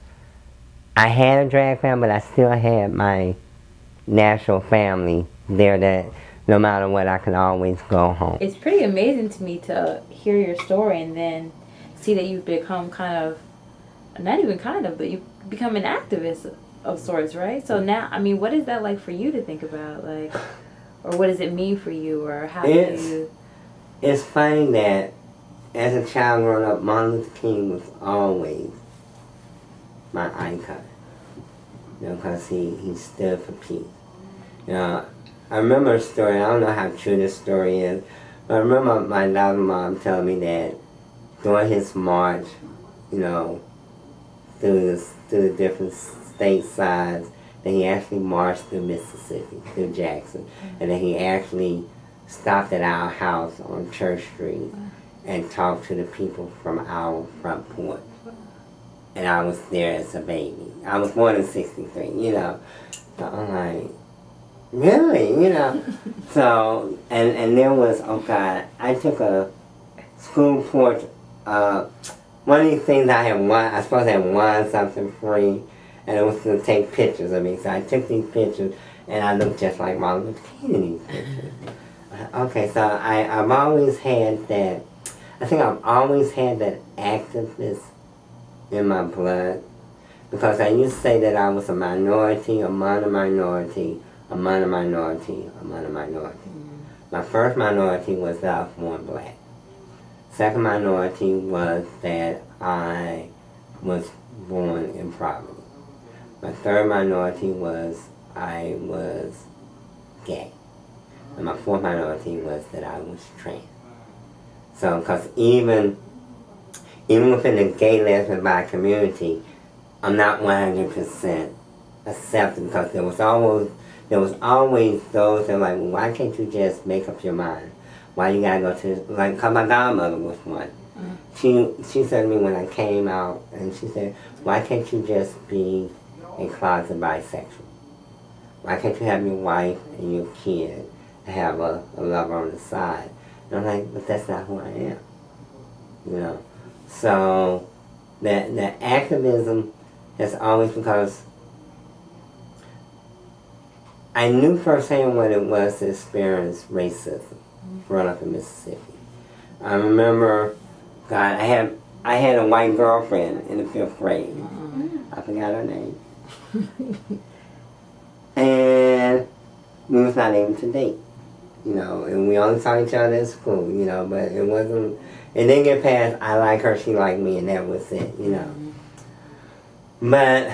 I had a drag family, but I still had my natural family there that no matter what, I could always go home. It's pretty amazing to me to hear your story and then see that you've become not even but you've become an activist of sorts, right? So now, I mean, what is that like for you to think about? Like, or what does it mean for you, or how do you... It's funny that as a child growing up, Martin Luther King was always my icon. Because he stood for peace. I remember a story, I don't know how true this story is, but I remember my daughter's mom telling me that during his march, through the different state sides, that he actually marched through Mississippi, through Jackson, and that he actually stopped at our house on Church Street and talked to the people from our front porch. And I was there as a baby. I was born in 63, So I'm like, really, So, and there was, oh God, I took a school porch, one of these things I was supposed to have won something free, and it was to take pictures of me. So I took these pictures, and I looked just like Martin Luther King in these pictures. Okay, so I've always had that, I think I've always had that activist in my blood, because I used to say that I was a minority among a minority, among a minority, among a minority. My first minority was that I was born black. Second minority was that I was born in poverty. My third minority was I was gay. And my fourth minority was that I was trans. So, because even within the gay, lesbian, bi community, I'm not 100% accepted, because there was always those that were like, well, why can't you just make up your mind? Why you gotta go to, like, because my godmother was one. She said to me when I came out, and she said, why can't you just be a closet bisexual? Why can't you have your wife and your kid and have a lover on the side? And I'm like, but that's not who I am. So that activism has always, because I knew firsthand what it was to experience racism growing up in Mississippi. I remember, God, I had a white girlfriend in the 5th grade. I forgot her name. And we was not able to date, and we only saw each other at school, but it didn't get past, I like her, she liked me, and that was it, But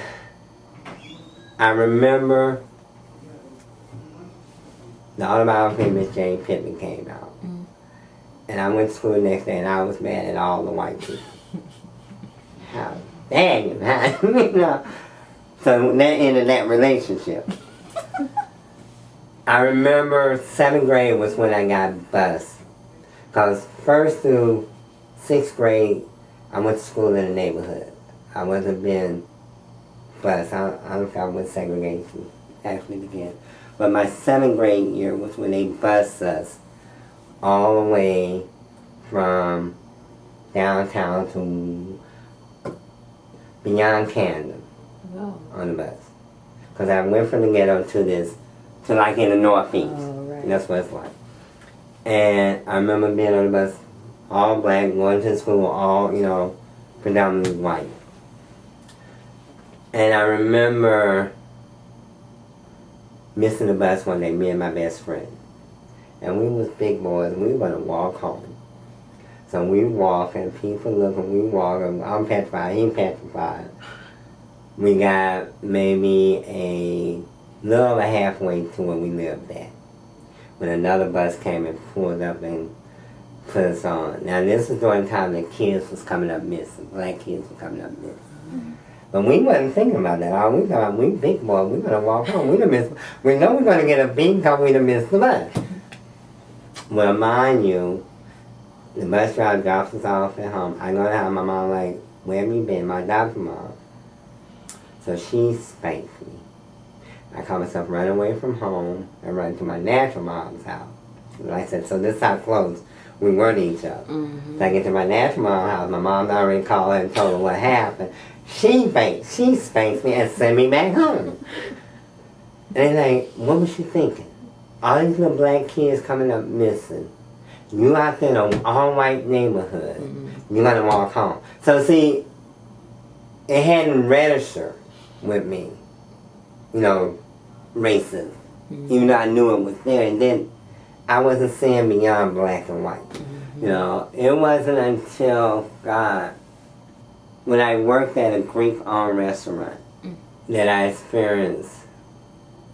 I remember the autobiography of Miss Jane Pittman came out. And I went to school the next day, and I was mad at all the white people. How dang it, man. So that ended that relationship. I remember 7th grade was when I got bused. Because 1st through 6th grade, I went to school in the neighborhood. I wasn't being bused. I don't know when segregation actually began. But my 7th grade year was when they bused us all the way from downtown to beyond Camden on the bus. Because I went from the ghetto to like in the Northeast. Right. That's what it's like. And I remember being on the bus, all black, going to school, all, predominantly white. And I remember missing the bus one day, me and my best friend. And we was big boys, and we were going to walk home. So we walk, and people look, and we walk, and I'm petrified, he's petrified. We got maybe a little over halfway to where we lived at, when another bus came and pulled up and put us on. Now this was during the time that kids was coming up missing, black kids were coming up missing. Mm-hmm. But we wasn't thinking about that. All we thought, we big boy, we're gonna walk home. We know we're gonna get a beat because we done missed the bus. Well, mind you, the bus driver drops us off at home. I go to house, my mom like, where have you been? My adopted mom. So she spanked me. I caught myself running away from home and running to my natural mom's house. Like I said, so this is how close we were to each other. Mm-hmm. So I get to my natural mom's house, my mom already called her and told her what happened. She spanks me and sent me back home. And they're like, what was she thinking? All these little black kids coming up missing. You out there in an all-white neighborhood. Mm-hmm. You gotta walk home. So see, it hadn't registered with me, you know, racism. Mm-hmm. Even though I knew it was there. And then I wasn't seeing beyond black and white. Mm-hmm. You know, it wasn't until, God, when I worked at a Greek-owned restaurant that I experienced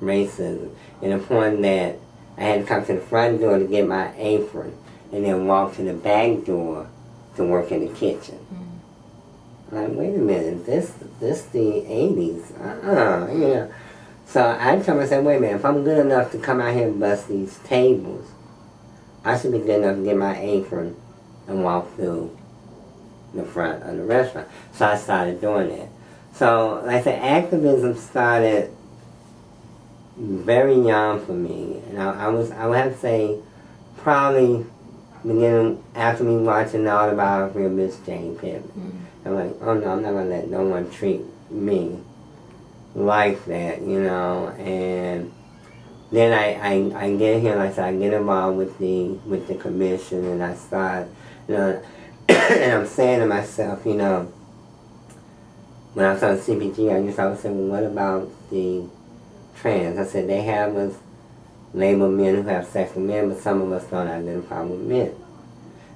racism, to the point that I had to come to the front door to get my apron and then walk to the back door to work in the kitchen. Mm-hmm. I'm like, wait a minute, this the 80s, you know. So I told myself, wait a minute, if I'm good enough to come out here and bust these tables, I should be good enough to get my apron and walk through the front of the restaurant. So I started doing that. So, like I said, activism started very young for me. And I would have to say, probably beginning after me watching the autobiography of Miss Jane Pittman. Mm-hmm. I'm like, oh no, I'm not going to let no one treat me like that, you know. And then I get here, like I said, I get involved with the commission, and I start, you know, and I'm saying to myself, you know, when I was on CPG, I used to always say, well, what about the trans? I said, they have us label men who have sex with men, but some of us don't identify with men.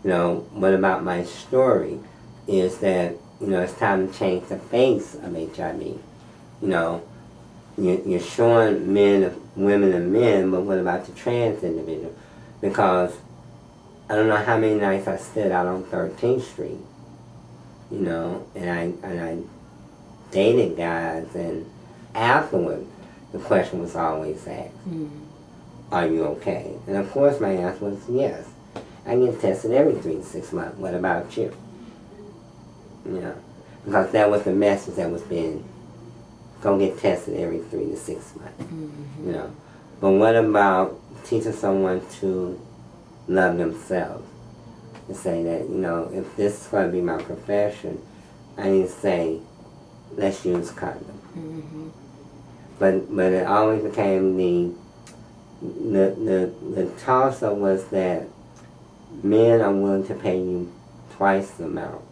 You know, what about my story is that, you know, it's time to change the face of HIV. You know, you're showing men, women, and men, but what about the trans individual? Because I don't know how many nights I stood out on 13th Street, you know, and I dated guys, and afterward, the question was always asked, are you okay? And of course my answer was yes. I get tested every 3 to 6 months. What about you? You know, because that was the message that was being, go get tested every 3 to 6 months. Mm-hmm. You know, but what about teaching someone to love themselves? To say that, you know, if this is going to be my profession, I need to say, let's use condom. Mm-hmm. But it always became the toss-up was that men are willing to pay you twice the amount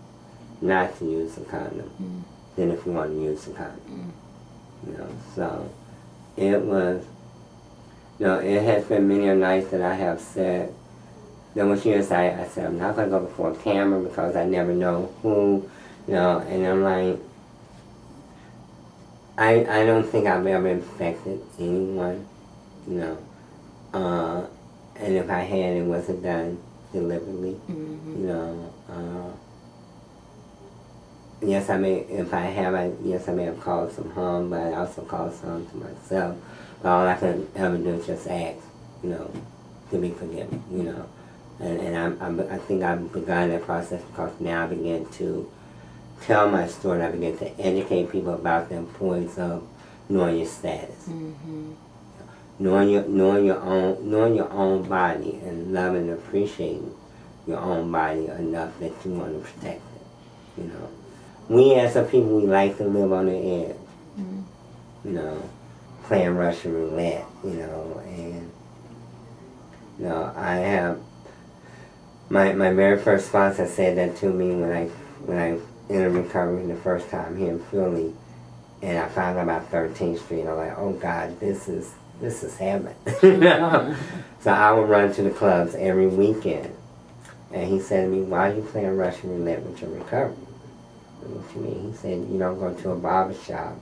not to use a condom than if you want to use a condom. You know, so it was, you know, it has been many a nights that I have said, there was years I said, I'm not going to go before a camera because I never know who, you know, and I'm like, I don't think I've ever infected anyone, you know, and if I had, it wasn't done deliberately, you know. Yes, I may, if I have, yes, I may have caused some harm, but I also caused harm to myself. But all I can ever do is just ask, you know, to be forgiven, you know. And I think I've begun that process because now I begin to tell my story, and I begin to educate people about the importance of knowing your status. Mm-hmm. Knowing your own body and loving and appreciating your own body enough that you want to protect it, you know. We as a people, we like to live on the edge, you know, playing Russian roulette, you know, and, you know, I have, my very first sponsor said that to me when I entered recovery the first time here in Philly, and I found out about 13th Street, I'm like, oh God, this is heaven, you know. So I would run to the clubs every weekend, And he said to me, why are you playing Russian roulette with your recovery? What you mean? He said, you don't go to a barber shop,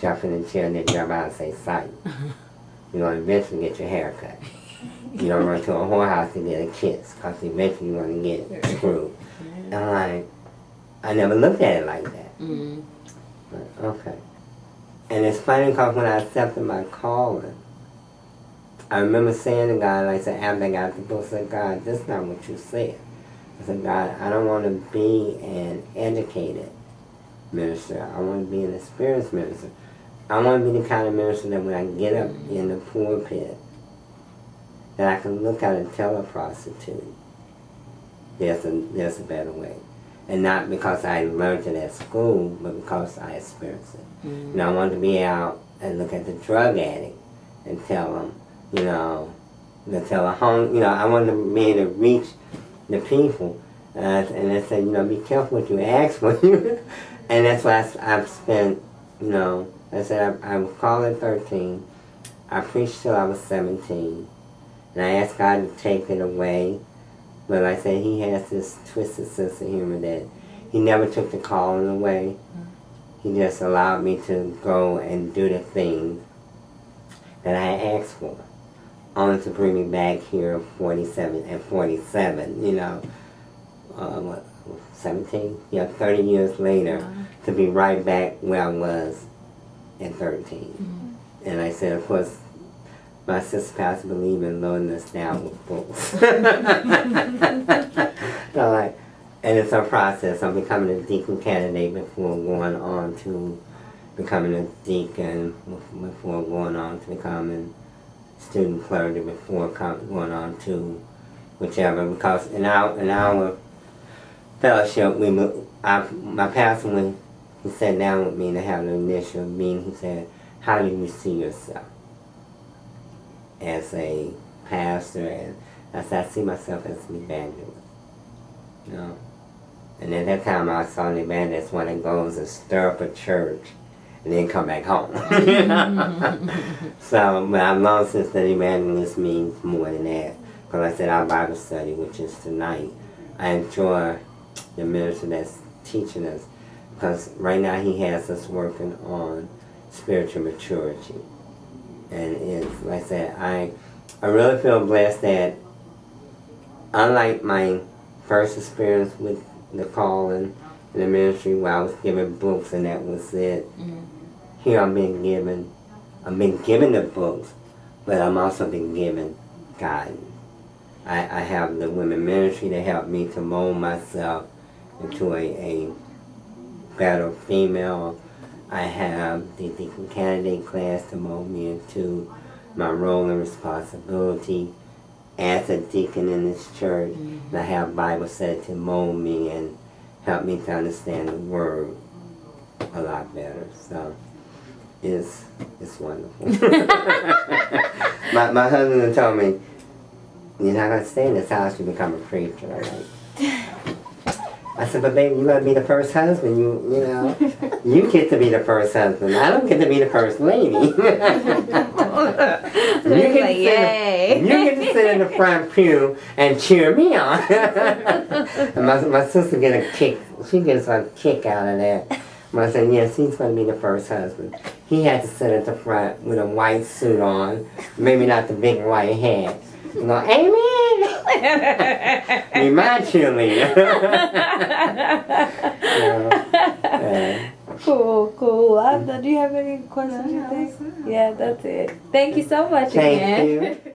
jump in the chair, and then jump out and say, sight. You're going to eventually get your hair cut. You don't run to a whorehouse to get a kiss, because eventually you're going to get screwed. And I'm like, I never looked at it like that. But, okay. And it's funny because when I accepted my calling, I remember saying to God, like I said, after I got the book, I said, God, this is not what you said. I said, God, I don't want to be an educated minister. I want to be an experienced minister. I want to be the kind of minister that when I get up in the pulpit, that I can look at and tell a prostitute, there's a better way. And not because I learned it at school, but because I experienced it. And I want to be out and look at the drug addict and tell them, you know, to tell a home, you know, I want to be able to reach the people. And they said, you know, be careful what you ask for. And that's why I've spent, you know, I said I was called at 13. I preached till I was 17. And I asked God to take it away. But like I said, he has this twisted sense of humor that he never took the calling away. He just allowed me to go and do the things that I asked for. Only to bring me back here at 47, you know, 17? Yeah, 30 years later, to be right back where I was at 13. And I said, of course, my sister pastor believe in loading us down with books. So like, and it's a process. I'm becoming a deacon candidate before going on to becoming a deacon, before going on to becoming student clergy, before going on to whichever. Because in our fellowship, my pastor, when he sat down with me to have an initial meeting, he said, how do you see yourself as a pastor? And I said, I see myself as an evangelist. You know? And at that time I saw an evangelist one that goes and stir up a church and then come back home. You know? So, but I've long since that evangelist means more than that. Because like I said, our Bible study, which is tonight, I enjoy the minister that's teaching us. Because right now he has us working on spiritual maturity. And it's, like I said, I really feel blessed that, unlike my first experience with the calling in the ministry where I was given books and that was it, here I've been given the books, but I'm also been given guidance. I have the women ministry that helped me to mold myself into a better female. I have the deacon candidate class to mold me into my role and responsibility as a deacon in this church. And I have Bible study to mold me and help me to understand the Word a lot better. So it's wonderful. my husband told me, you're not going to stay in this house, you become a preacher. I'm like, I said, but baby, you gotta be the first husband. You know, you get to be the first husband. I don't get to be the first lady. You get to sit in the front pew and cheer me on. And my sister get a kick. She gets a kick out of that. But I said, yes, he's going to be the first husband. He had to sit at the front with a white suit on, maybe not the big white hat. You know, amen. Be my cheerleader. Cool. Do you have any questions? You think? Yeah, that's it. Thank you so much again. Thank you.